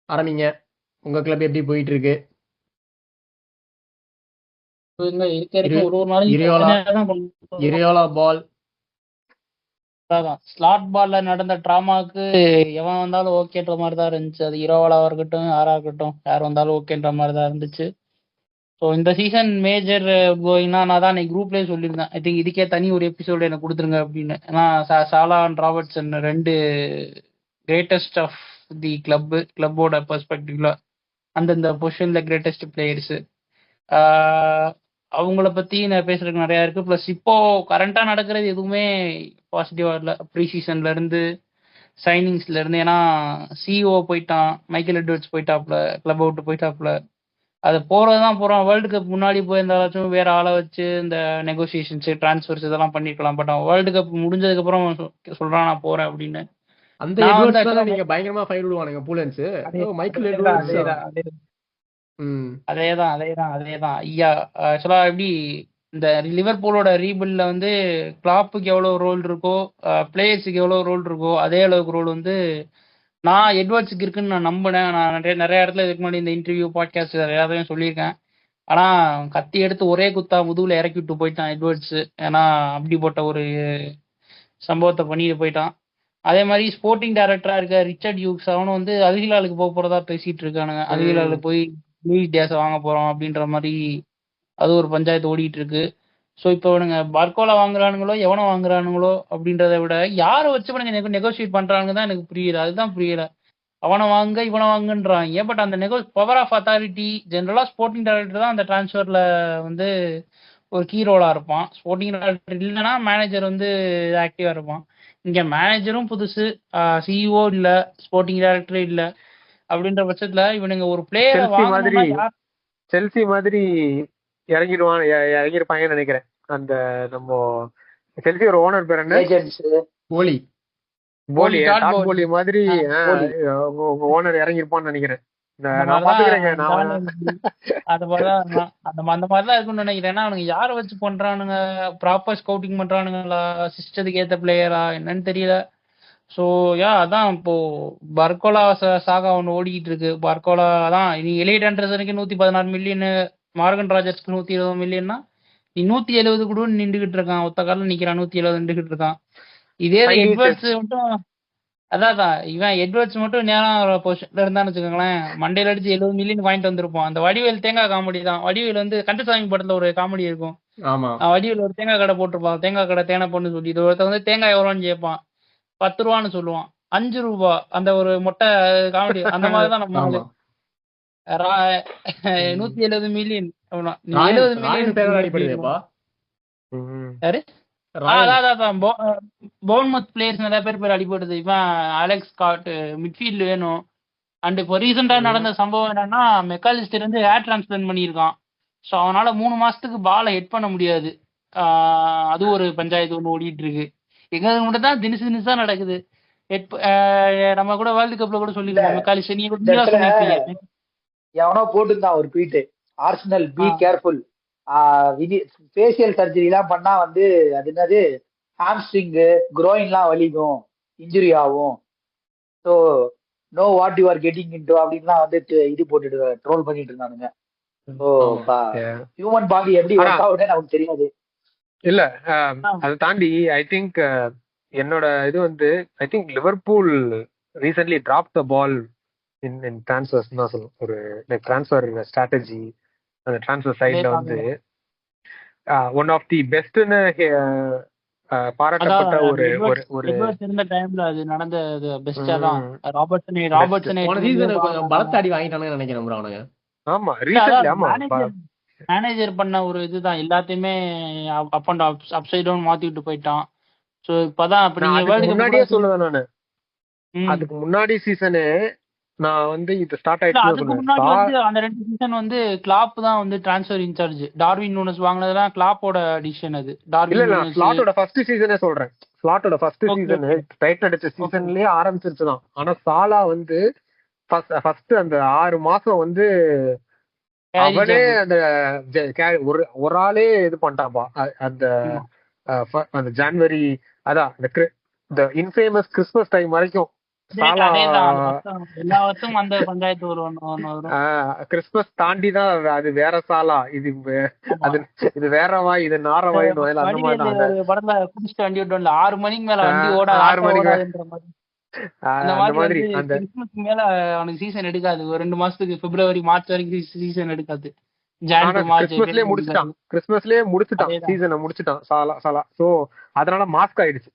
ஆரம்பிங்க. உங்க கிளப் எப்படி போயிட்டு இருக்கு? இங்க இருக்க வரைக்கும் ஒரு நாளைக்கு இரியோலா தான் பண்ணுவோம். இரியோலா பால் அதான் ஸ்லாட் பால்ல நடந்த ட்ராமாவுக்கு எவன் வந்தாலும் ஓகேன்ற மாதிரி தான் இருந்துச்சு. அது இரோவாலாவா இருக்கட்டும், யாரா இருக்கட்டும், யார் வந்தாலும் ஓகேன்ற மாதிரி தான் இருந்துச்சு. ஸோ இந்த சீசன் மேஜர் கோயிங்னா நான் தான் இன்னைக்கு குரூப்லேயே சொல்லியிருந்தேன். ஐ திங்க் இதுக்கே தனி ஒரு எபிசோடு எனக்கு கொடுத்துருங்க அப்படின்னு. ஏன்னா சாலா அண்ட் ராபர்ட்சன் ரெண்டு கிரேட்டஸ்ட் ஆஃப் தி கிளப்போட பெர்ஸ்பெக்டிவ்ல அந்தந்த பொசிஷன்ல கிரேட்டஸ்ட் பிளேயர்ஸ். அவங்கள பத்தி நான் பேசுறதுக்கு நிறைய இருக்கு. ப்ளஸ் இப்போ கரண்டா நடக்கிறது எதுவுமே பாசிட்டிவா இல்லை. ப்ரீ சீசன்ல இருந்து சைனிங்ஸ்ல இருந்து. ஏன்னா சிஇஓ போயிட்டான், மைக்கேல் எட்வர்ட்ஸ் போயிட்டாப்ல, கிளப் அவுட் போயிட்டாப்ல. அது போறதுதான் போறான். வேர்ல்டு கப் முன்னாடி போயிருந்தாலும் வேற ஆளை வச்சு இந்த நெகோசியேஷன்ஸ் டிரான்ஸ்ஃபர்ஸ் இதெல்லாம் பண்ணிருக்கலாம். பட் அவன் வேர்ல்டு கப் முடிஞ்சதுக்கு அப்புறம் சொல்றான் நான் போறேன் அப்படின்னு. அந்த நான் வந்து எட்வர்ட்ஸ் தானே நீங்க பயங்கரமா ஃபைல் விடுவானுங்க பூலன்ஸ். Michael Edwards. அதேதான் ஐயா. ஆக்சுவலா எப்படி இந்த லிவர்பூலோட ரீபில்ட்ல வந்து கிளாப்புக்கு எவ்வளவு ரோல் இருக்கோ, பிளேயர்ஸுக்கு எவ்வளவு ரோல் இருக்கோ, அதே அளவுக்கு ரோல் வந்து நான் எட்வர்ட்ஸுக்கு இருக்குன்னு நான் நம்பினேன். நான் நிறைய இடத்துல இதுக்கு முன்னாடி இந்த இன்டர்வியூ பாட்காஸ்ட் எல்லாத்தையும் சொல்லியிருக்கேன். ஆனா கத்தி எடுத்து ஒரே குத்தா முதுகுல இறக்கி விட்டு போயிட்டான் எட்வர்ட்ஸ். ஏன்னா அப்படிப்பட்ட ஒரு சம்பவத்தை பண்ணிட்டு போயிட்டான். அதே மாதிரி ஸ்போர்ட்டிங் டைரக்டரா இருக்க ரிச்சர்ட் ஹியூக்ஸ் அவனும் வந்து அல்ஹிலாலுக்கு போக போறதா பேசிட்டு இருக்கானுங்க. அல்ஹிலாலுக்கு போய் லூயிஸ் டியாஸ வாங்க போறோம் அப்படின்ற மாதிரி அது ஒரு பஞ்சாயத்து ஓடிட்டு இருக்கு. ஸோ இப்போ இவனுங்க பர்கோலா வாங்குறானுங்களோ எவனோ வாங்குறானுங்களோ அப்படின்றத விட யாரை வச்சு இவனுங்க நெகோசியேட் பண்றாங்க தான் எனக்கு புரியல. அதுதான் புரியல. அவனை வாங்க இவனை வாங்குன்றாங்க. பட் அந்த பவர் ஆஃப் அத்தாரிட்டி ஜென்ரலா ஸ்போர்ட்டிங் டைரக்டர் தான் அந்த டிரான்ஸ்ஃபர்ல வந்து ஒரு கீ ரோலா இருப்பான். ஸ்போர்ட்டிங் டைரக்டர் இல்லைன்னா மேனேஜர் வந்து ஆக்டிவா இருப்பான். இங்க மேனேஜரும் புதுசு, சிஇஓ இல்ல, ஸ்போர்ட்டிங் டைரக்டர் இல்ல. அப்படின்ற பட்சத்துல இவனுங்க ஒரு பிளேயரை வாங்கணும்னா செல்சி மாதிரி இறங்கிருப்பாங்கன்னு நினைக்கிறேன். அந்த நம்ம செல்சியோட ஓனர் பேர் என்ன? போலி மாதிரி ஓனர் இறங்கிருப்பான்னு நினைக்கிறேன். அந்த மாதிரிதான் இருக்குன்னு நினைக்கிறேன். அவனுங்க யார வச்சு பண்றானுங்க, ப்ராப்பர் ஸ்கவுட்டிங் பண்றானுங்களா, சிஸ்டத்துக்கு ஏத்த பிளேயரா என்னன்னு தெரியல. சோ அதான் இப்போ பர்கோலா சாகா ஒன்று ஓடிக்கிட்டு இருக்கு. பர்கோலா தான் நீ எலிட் ஆண்டர்சனுக்கு 116 மில்லியன், மார்கன் ராஜர்ஸ்க்கு 120 மில்லியன்னா நீ 170 கூட நின்றுகிட்டு இருக்கான். ஒத்த காலம் நிக்கிறான், 170 நின்றுகிட்டு இருக்கான். இதே எட்வர்ட்ஸ் மட்டும் அதான் இவன் எட்வர்ட்ஸ் மட்டும் நேரம் பொசிஷன்ல இருந்தான்னு வச்சுக்கோங்களேன், மண்டையில அடிச்சு 70 மில்லியன் வாங்கிட்டு வந்திருப்பான். அந்த வடிவேல் தேங்காய் காமெடி தான். வடிவேல் வந்து கந்தசாமி படத்துல ஒரு காமெடி இருக்கும். வடிவேல் ஒரு தேங்காய் கடை போட்டிருப்பான். தேங்காய் கடை தேனை பொண்ணு சொல்லி ஒருத்த வந்து தேங்காய் எவ்வளோன்னு கேட்பான். 10 ரூபான்னு சொல்லுவான். 5 ரூபா அந்த ஒரு மொட்டை காமெடி. அந்த மாதிரிதான் நம்ம 170 மில்லியன் 70 மில்லியன் யாரு பவுன்மத் பிளேயர்ஸ் நிறைய பேர் அடிபடுது. இவன் அலெக்ஸ் ஸ்காட் மிட்ஃபீல்ட் வேணும். அண்ட் இப்போ ரீசெண்டா நடந்த சம்பவம் என்னன்னா, மெக்காலிஸ்டர் வந்து ஹேர் டிரான்ஸ்பிளான்ட் பண்ணியிருக்கான். ஸோ அவனால 3 மாசத்துக்கு பாலை ஹெட் பண்ண முடியாது. அது ஒரு பஞ்சாயத்து ஒன்று ஓடிட்டு இருக்கு. எங்களுக்கு மட்டும் தான் தினிசா நடக்குது. நம்ம கூட வேர்ல்டு கப்ல கூட சொல்லிருக்கோம் மெக்காலிஸ்டர். நீ கூட எவனோ போட்டுருந்தான் ஒரு tweet, Arsenal be careful, facial surgery எல்லாம் பண்ணா வந்து அது என்னது ஹாம்ஸ்ட்ரிங்கு குரோயின்லாம் வலிக்கும், இன்ஜுரி ஆகும். So know what you are getting into அப்படின்லாம் வந்து இது போட்டுட்டு ட்ரோல் பண்ணிட்டு இருந்தானுங்க. ஹியூமன் பாடி எப்படி ஒர்க் ஆகுதுன்னு நமக்கு தெரியாது. இல்ல அதை தாண்டி ஐ திங்க் என்னோட இது வந்து I think Liverpool recently drop the ball in transfers தான் சொல்லும். ஒரு டிரான்ஸ்ஃபர் ஸ்ட்ராட்டஜி அந்த டிரான்ஸ்ஃபர் சைட்ல வந்து ஒன் ஆஃப் தி பெஸ்ட்னு பாராட்டப்பட்ட ஒரு இருந்த டைம்ல அது நடந்தது பெஸ்டா தான். ராபர்ட்சன் பலத்தாடி வாங்கிட்டானுங்க நினைக்கிறேன் bro அவனுங்க. ஆமா ரீசன்ட்லி ஆமா மேனேஜர் பண்ண ஒரு இதுதான் எல்லாத்தையுமே up and up side down மாத்திட்டு போயிட்டான். சோ இப்பதான் அப்படி முன்னாடியே சொல்லுவேன் நானு. அதுக்கு முன்னாடி சீசனே நான் வந்து இது ஸ்டார்ட் ஆயிடுச்சு. அதுக்கு முன்னாடி வந்து அந்த 2 சீசன் வந்து கிளாப் தான் வந்து ட்ரான்ஸ்ஃபர் இன்சார்ஜ். டார்வின் நூனஸ் வாங்குனதெல்லாம் கிளாப்போட டிசிஷன். அது டார்வின் இல்ல நான் ஸ்லாட்டோட ஃபர்ஸ்ட் சீசனே சொல்றேன். ஸ்லாட்டோட ஃபர்ஸ்ட் சீசன் டைட் அடிச்ச சீசன்லயே ஆரம்பிச்சிருச்சுதான். ஆனா சாலா வந்து ஃபர்ஸ்ட் அந்த 6 மாசம் வந்து அவனே அந்த ஒரு ஆளே இது பண்ணிட்டான்பா. அந்த ஜனவரி அதான் இந்த இன்ஃபேமஸ் கிறிஸ்மஸ் டைம் வரைக்கும் சாலா அதேதான் அது மொத்தம் எல்லா வருஷமும் அந்த பஞ்சாயத்து ஒரு ஒண்ணு வரும். கிறிஸ்துமஸ் தாண்டி தான் அது வேற சாலா, ஆமா அது இது வேறவாய், இது நாரவாய் அந்த மாதிரி வடிவேலு தான். ஒரு படத்துல குடிச்சிட்டு வண்டி விட்டோம்ல, 6 மணிக்கு மேல வண்டி ஓடாது, 6 ஆட்டோ மணிக்கு ஓடாதுன்ற மாதிரி. அந்த அந்த மாதிரி மாதிரி வந்து அந்த கிறிஸ்துமஸ்க்கு மேல அவனுக்கு சீசன் எடுக்காது. ஒரு 2 மாசத்துக்கு பிப்ரவரி மார்ச் வரைக்கும் சீசன் எடுக்காது. ஜான் ஆனா டு மார்ச் கிறிஸ்துமஸ்லயே முடிச்சுட்டான், கிறிஸ்துமஸ்லயே முடிச்சுட்டான், அதேதான். சீசனை முடிச்சுட்டான் சாலா. சோ அதனால மாஸ்க் ஆயிடுச்சு.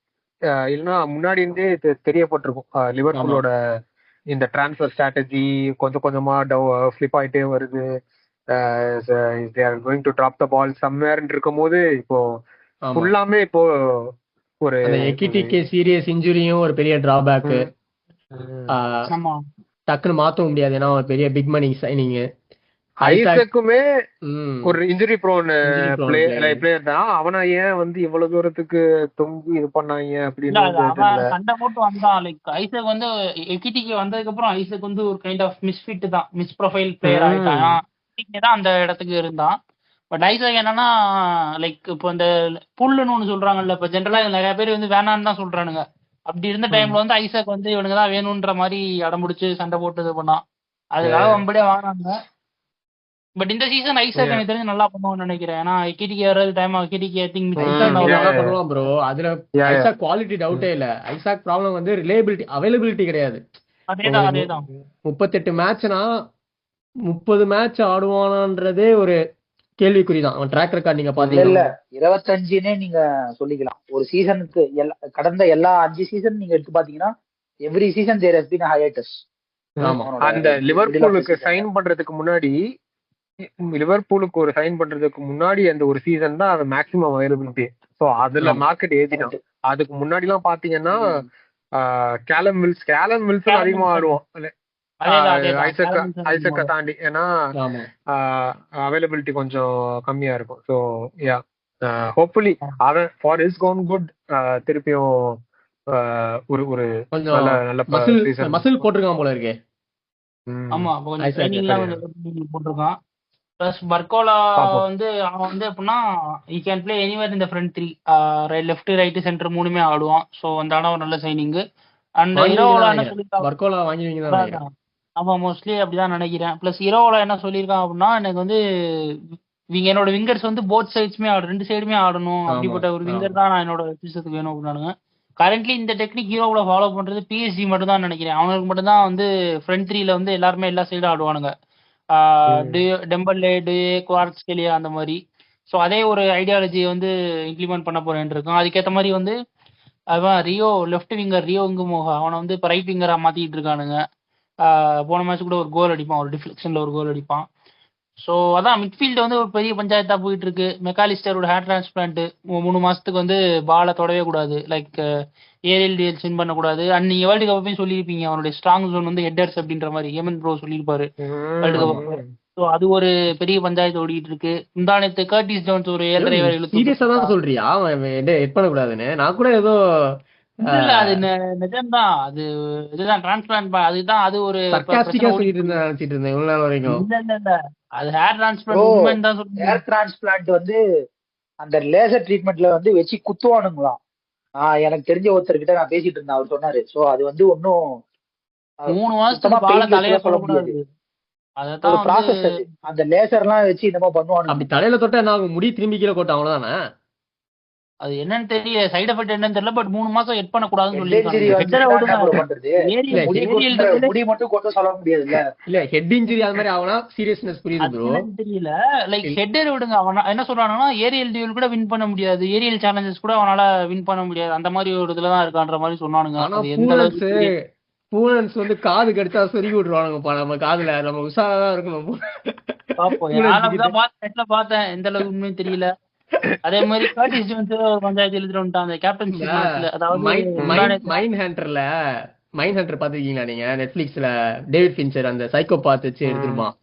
இல்லைன்னா முன்னாடி இருந்தே தெரியப்பட்டிருக்கும் லிவர்பூலோட இந்த டிரான்ஸ்ஃபர் ஸ்ட்ராட்டஜி கொஞ்சம் கொஞ்சமா ஃபிளிப் ஆயிட்டே வருது. they are going to drop the ball somewhere இருக்கும் போது இப்போ ஃபுல்லாமே இப்போ ஒரு எக்கிடிகே சீரியஸ் இன்ஜுரியும் ஒரு பெரிய டிராபேக். ஆமா டக்குன்னு மாத்த முடியாது, ஏன்னா ஒரு பெரிய பிக் மணி சைனிங். ஐசக்குமே ஒரு இன்ஜுரி ப்ரோன் பிளேயர் தான். அவனை ஏன் வந்து இவ்வளவு தூரத்துக்கு தொங்கி இது பண்ணாங்க அப்படின்னு அவன் சண்டை போட்டு வந்தான். லைக் ஐசக் வந்து எக்கிடிக்கு வந்ததுக்கு அப்புறம் ஐசக் வந்து ஒரு கைண்ட் ஆஃப் மிஸ்ஃபிட் தான், மிஸ் ப்ரொஃபைல் பிளேயர் ஆயிட்டான். தான் அந்த இடத்துக்கு இருந்தான். பட் ஐசக் என்னன்னா லைக் இப்போ இந்த புல்லுன்னு ஒண்ணு சொல்றாங்கல்ல, இப்ப ஜென்ரலா நிறைய பேர் வந்து வேணான்னு தான் சொல்றானுங்க. அப்படி இருந்த டைம்ல வந்து ஐசக் வந்து இவனுக்கு தான் வேணும்ன்ற மாதிரி அடம்பிடிச்சு சண்டை போட்டு இது பண்ணான். அதுக்காக வம்படியா வாங்கினாங்க. பட் இந்த சீசன் ஐசக் எனக்கு தெரிஞ்சு நல்லா பண்ணுவான்னு நினைக்கிறேன். ஏன்னா எக்கிடிக்கு வர்றது டைம் எக்கிடிக்கு ஐ திங்க் பண்ணுவான் ப்ரோ. அதுல ஐசாக் குவாலிட்டி டவுட்டே இல்ல. ஐசாக் ப்ராப்ளம் வந்து ரிலேபிலிட்டி, அவைலபிலிட்டி கிடையாது. அதேதான் 38 மேட்ச்னா 30 மேட்ச் ஆடுவானன்றதே ஒரு கேள்விக்குறிதான். அவன் ட்ராக் ரெக்கார்ட் நீங்க பாத்தீங்கன்னா 25னே நீங்க சொல்லிக்கலாம். ஒரு சீசனுக்கு கடந்த எல்லா 5 சீசன் நீங்க எடுத்து பாத்தீங்கன்னா every season there has been a hiatus. அந்த லிவர்பூலுக்கு சைன் பண்றதுக்கு முன்னாடி அந்த ஒரு சீசன் தான் அது மேக்ஸிமம் அவைலபிலிட்டி. சோ அதுல மார்க்கெட் ஏத்திட்டான். அதுக்கு முன்னாடி எல்லாம் பாத்தீங்கன்னா கேலம் வில்சன் அதிகமா ஆடுவான் ஐசக்க தாண்டி, ஏன்னா அவைலபிலிட்டி கொஞ்சம் கம்மியா இருக்கும். ஸோ யா ஹோப்ஃபுல்லி அவன் ஃபார் இஸ் கோன் குட் திருப்பியும் ஒரு நல்ல மசில் போட்டிருக்கான் போல இருக்கே. ஆமா கொஞ்சம் போட்டிருக்கான். பிளஸ் பர்கோலா வந்து அவன் வந்து எப்படின்னா he can play anywhere in the front three, left right centre மூணுமே ஆடுவான். ஸோ அந்த ஒரு நல்ல சைனிங். அண்ட் ஹீரோவோல என்ன சொல்லியிருக்கான், ஆமா மோஸ்ட்லி அப்படிதான் நினைக்கிறேன். பிளஸ் ஹீரோவோல என்ன சொல்லியிருக்கான் அப்படின்னா, எனக்கு வந்து என்னோட விங்கர்ஸ் வந்து போத் சைட்ஸுமே ரெண்டு சைடுமே ஆடணும், அப்படிப்பட்ட ஒரு விங்கர் தான் நான் என்னோட சீசனுக்கு வேணும் அப்படின்னானுங்க. கரண்ட்லி இந்த டெக்னிக் ஹீரோவோட ஃபாலோ பண்றது பிஎஸ்ஜி மட்டும் தான் நினைக்கிறேன். அவனுக்கு மட்டும் தான் வந்து ஃப்ரண்ட் த்ரீல வந்து எல்லாருமே எல்லா சைடும் ஆடுவானுங்க. டெம்பல்லே, டே, குவார்ட்ஸ்கேலியா அந்த மாதிரி. ஸோ அதே ஒரு ஐடியாலஜியை வந்து இம்ப்ளிமெண்ட் பண்ண போறேன் இருக்கான். அதுக்கேற்ற மாதிரி வந்து அவன் ரியோ லெஃப்ட் விங்கர் ரியோ இங்குமோகா அவனை வந்து இப்போ ரைட் விங்கரா மாத்திட்டு இருக்கானுங்க. போன மேட்ச் கூட ஒரு கோல் அடிப்பான், ஒரு டிஃப்ளெக்ஷன்ல ஒரு கோல் அடிப்பான். ஸோ அதான் மிட்ஃபீல்டு வந்து ஒரு பெரிய பஞ்சாயத்தா போயிட்டு இருக்கு. மெக்காலிஸ்டரோட ஹேர் டிரான்ஸ்பிளான்ட் 3 மாசத்துக்கு வந்து பாலை தொடவே கூடாது, லைக் ஏரியல் டிஎல் வின் பண்ணக்கூடாது. அண்ட் நீங்க வேர்ல்டு கப்பையும் சொல்லியிருப்பீங்க அவனுடைய ஸ்ட்ராங் ஜோன் வந்து ஹெட்டர்ஸ் அப்படின்ற மாதிரி ஏமன் ப்ரோ சொல்லியிருப்பாரு வேர்ல்டு கப். ஸோ அது ஒரு பெரிய பஞ்சாயத்து ஓடிட்டு இருக்கு. முந்தானத்து கர்டிஸ் ஜோன்ஸ் ஒரு 7.5 சீரியஸா தான் சொல்றியா ஹெட் பண்ணக்கூடாதுன்னு? நான் கூட ஏதோ இல்ல அது நிஜம்தான், அது இதுதான் டிரான்ஸ்பிளான்ட், அதுதான் அது ஒரு நினைச்சிட்டு இருந்தேன் இவ்வளவு நாள் வரைக்கும். இல்ல அது ஹேர் டிரான்ஸ்பிளான்ட் தான் சொல்றேன். ஹேர் டிரான்ஸ்பிளான்ட் வந்து அந்த லேசர் ட்ரீட்மெண்ட்ல வந்து வச்சு குத்துவானுங்களாம். எனக்கு தெரிஞ்ச ஒருத்தர்கிட்ட நான் பேசிட்டு இருந்தேன், அவர் சொன்னாரு. சோ அது வந்து ஒன்னும் 3 மாசத்துக்கு பால தலையில சொல்ல முடியாது. அதான் ப்ராசஸ் அது. அந்த லேசர்லாம் வச்சு இந்த மாதிரி பண்ணுவாங்க. அப்படி தலையில தொட்டா என்ன ஆகும்? முடி திரும்பி கீழே போட்டா அவ்வளவுதானே? அது என்னன்னு தெரியல, சைடு எஃபெக்ட் என்னன்னு தெரியல. பட் 3 மாசம் எட் பண்ண கூடாதுன்னு சொல்லிருக்காங்க. முடி மட்டும் கொண்டு சொல்ல முடியாதுல்ல. இல்ல ஹெட் இன்ஜுரி அது மாதிரி ஆவனா சீரியஸ்னஸ் புரியுது ப்ரோ. தெரியல, லைக் ஹெட்டர் விடுங்க. அவன் என்ன சொல்றானா ஏரியல் டியூல் கூட வின் பண்ண முடியாது, ஏரியல் சேலஞ்சஸ் கூட அவனால வின் பண்ண முடியாது, அந்த மாதிரி ஒரு இதுல தான் இருக்கான்ற மாதிரி சொன்னானுங்க. அது எந்த அளவுக்கு பூனன்ஸ் வந்து காது கடிச்சா சொருகி விட்டுருவானுங்கப்பா நம்ம காதுல. நம்ம உஷாராதான் இருக்கணும். பார்த்தேன், எந்த அளவுக்கு உண்மையும் தெரியல. அதே மாதிரி கர்டிஸ் ஜோன்ஸ் ஒரு பஞ்சாயத்து எழுதிட்டு வந்துட்டான் கேப்டன்சி மேட்ச்ல. அதாவது மைண்ட் ஹண்டர் பாத்துருக்கீங்களா நீங்க? நெட்ஃபிளிக்ஸ்ல டேவிட் ஃபின்ச்சர் அந்த சைக்கோபாத் வச்சு எடுத்துருப்பான்.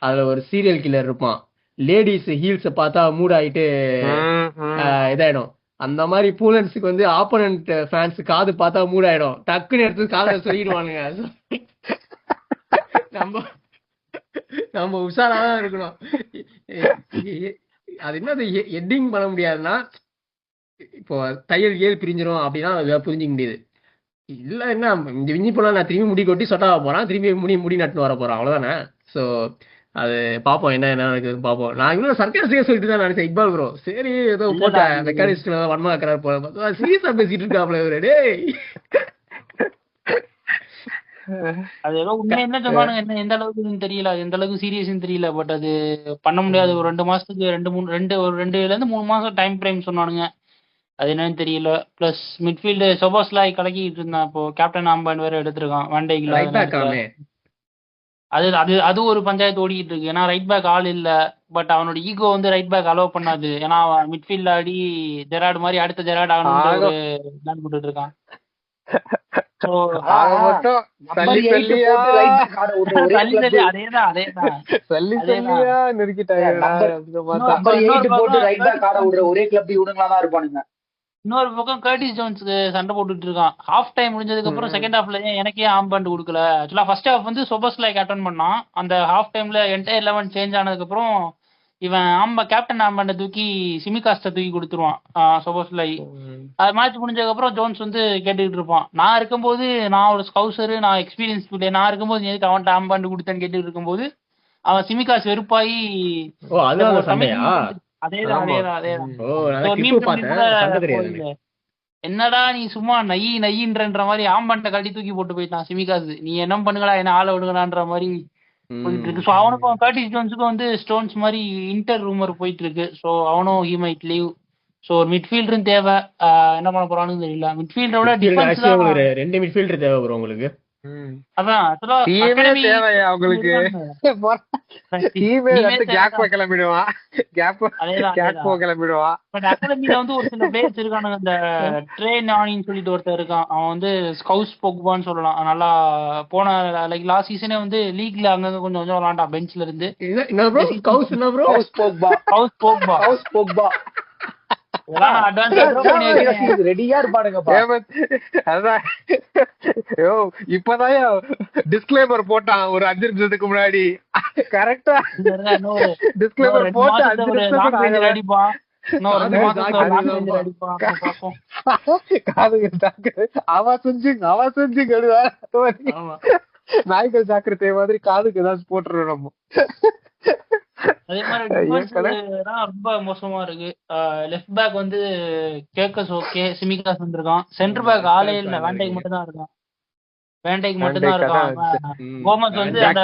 அதுல ஒரு சீரியல் கில்லர் இருப்பான். லேடிஸ் ஹீல்ஸ் பார்த்தா மூட் ஆயிட்டு இதாயிடும். அந்த மாதிரி பூலன்ஸுக்கு வந்து ஆப்போனன்ட் ஃபேன்ஸ் காது பார்த்தா மூட் ஆயிடும், டக்குன்னு எடுத்து காதை சொல்லிடுவானுங்க. நம்ம உஷாராதான் இருக்கணும். அது என்னது ஹெட்டிங் பண்ண முடியாதுன்னா இப்போ தையல் ஏழு பிரிஞ்சிடும் அப்படின்னா புரிஞ்சுக்க முடியுது. இல்ல என்ன இந்த விஞ்சி போனா நான் திரும்பி முடி கொட்டி சொட்டா போறான், திரும்பி முடி நட்டுன்னு வர போறான், அவ்வளவுதானே. சோ அது பாப்போம் என்ன நடக்குதுன்னு பாப்போம். நான் இன்னும் சர்க்காஸ்டிக்கா சொல்லிட்டு தான் நினைச்சேன் இக்பால் ப்ரோ. சரி ஏதோ போட்ட மெக்கானிஸ்ட் வன்மா இருக்கிறார் போல, சீரியஸா பேசிட்டு இருக்காப்ல இவரு. டேய் அது ஏதோ உண்மை என்ன சொன்னானுங்க, என்ன எந்த அளவுக்கு தெரியல, எந்த அளவுக்கு சீரியஸ்னு தெரியல. பட் அது பண்ண முடியாது. ஒரு 2 மாசத்துக்கு 2-3 மாசம் டைம் ஃப்ரேம் சொன்னானுங்க. அது என்னன்னு தெரியல. பிளஸ் மிட்ஃபீல்டு சொபோஸ்லாய் கலக்கிட்டு இருந்தான். இப்போ கேப்டன் ஆம்பான் வேற எடுத்திருக்கான் வாண்டேக் இல்லாத ரைட் பேக் நேரத்துல. ஆமே. அது அது அது ஒரு பஞ்சாயத்து ஓடிக்கிட்டு இருக்கு. ஏன்னா ரைட் பேக் ஆள் இல்ல. பட் அவனோட ஈகோ வந்து ரைட் பேக் அலோவ் பண்ணாது. ஏன்னா அவன் மிட்ஃபீல்ட்ல ஆடி ஜெரார்டு மாதிரி அடுத்த ஜெரார்டு ஆகணும்ன்ற ஒரு பிளான் போட்டுட்டு இருக்கான். So, ஆக மொத்தம் சல்லி number 8 சல்லியா போட்டு right back ஆட விடுற ஒரே சல்லி club. சல்லி அதேதான் அதேதான் சல்லி அதேதான். சல்லியா நெருக்கிட்டாங்கடா. number அதுக்கு பார்த்தா number 8 இன்னொரு போட்டு பக்கம் right back ஆட விடுற ஒரே club இவனுங்களா தான் இருப்பானுங்க. இன்னொரு பக்கம் கர்டிஸ் ஜோன்ஸ்க்கு சண்டை போட்டுட்டு இருக்கான். ஹாஃப் டைம் முடிஞ்சதுக்கு அப்புறம் செகண்ட் ஹாஃப்ல எனக்கே ஆம்பண்ட் கொடுக்கல. ஆக்சுவலா ஃபர்ஸ்ட் ஹாஃப் வந்து சொபஸ்லாய் கேப்டன் பண்ணான். அந்த ஹாஃப் டைம்ல என்டையர் 11 சேஞ்ச் ஆனதுக்கு அப்புறம் இவன் கேப்டன் ஆம்பண்டை தூக்கி சிமிகாஸ்ட தூக்கி கொடுத்துருவான் சொபஸ்லாய். அது மேட்ச் முடிஞ்சதுக்கு அப்புறம் ஜோன்ஸ் வந்து கேட்டுக்கிட்டு இருப்பான், நான் இருக்கும்போது நான் ஒரு ஸ்கவுசரு, நான் எக்ஸ்பீரியன்ஸ் பிளேயர், நான் இருக்கும்போது நீ எதுக்கு அவன்கிட்ட ஆம்பாண்டு கொடுத்தேன்னு கேட்டுட்டு இருக்கும்போது அவன் சிமிகாஸ் வெறுப்பாயி ஓ அதுதான் அந்த சண்டையா? அதேதான் ஆமா. அதேதான் அதேதான். ஓ நான் ஒரு கிளிப்பு meme பார்த்தேன், கூட சண்டை தெரியாது எனக்கு. போகுது. என்னடா நீ சும்மா நையின்ற மாதிரி ஆம்பண்டை கட்டி தூக்கி போட்டு போயிட்டான் சிமிகாஸ். நீ என்ன பண்ணுங்களா, என்ன ஆள விடுங்களான்ற மாதிரி போயிட்டு இருக்கு. ஸோ அவனுக்கும் கர்டிஸ் ஜோன்ஸுக்கும் வந்து ஸ்டோன்ஸ் மாதிரி இன்டர் ரூமர் போயிட்டு இருக்கு. ஸோ அவனும் ஹி மைட் லீவ். ஸோ ஒரு மிட்ஃபீல்டரும் தேவை. என்ன பண்ண போறான்னு தெரியல. மிட்ஃபீல்டரை விட டிஃபென்ஸ் Actually தான். உங்களுக்கு 2 மிட்ஃபீல்டர் தேவை ப்ரோ உங்களுக்கு. அதான் டீமே அகாடமி தேவையா அவங்களுக்கு? டீமே வந்து கேக்போ கிளம்பிடுவான், கேக்போ கிளம்பிடுவான். பட் அகாடமில வந்து ஒரு சில பிளேயர்ஸ் இருக்கானுங்க. இந்த ட்ரே நானின்னு சொல்லிட்டு ஒருத்தர் இருக்கான். அவன் வந்து ஸ்கவுஸ் போக்பான்னு சொல்லலாம். நல்லா போன லைக் லாஸ்ட் சீசனே வந்து லீக்ல அங்கங்க கொஞ்சம் கொஞ்சம் விளாண்டான் பெஞ்ச்ல இருந்து. என்ன ப்ரோ கவுஸ் என்ன bro? House Pogba. House Pogba House Pogba. இதெல்லாம் நான் அட்வான்ஸ் பண்ணி வைக்கிறேன். ரெடியா இருப்பானுங்கப்பா. அதான் யோ இப்பதான் டிஸ்க்ளைமர் போட்டான் ஒரு 5 நிமிஷத்துக்கு முன்னாடி. கரெக்டா டிஸ்க்ளைமர் ரெண்டு போட்டு மாசத்துல 5 ஒரு லாங் ரேஞ்ச் நிமிஷத்துக்கு அடிப்பான். இன்னும் 2 மாசத்துல ஒரு லாங் ரேஞ்ச் அடிப்பான். பார்ப்போம். காதுக்கு அவ செஞ்சுங்க ஆமா நாய்கள் ஜாக்கிரதை மாதிரி காதுக்கு ஏதாச்சும் போட்டுருவோம் நம்ம. அதே மாதிரி டிஃபென்ஸ் தான் ரொம்ப மோசமா இருக்கு. லெஃப்ட் பேக் வந்து கேக்கஸ் ஓகே, சிமிகாஸ் வந்திருக்கான். சென்டர் பேக் ஆளே இல்ல, வேண்டைக்கு மட்டும் தான் இருக்கான். வேண்டைக்கு மட்டும் தான் இருக்கான். கோமஸ் வந்து அந்த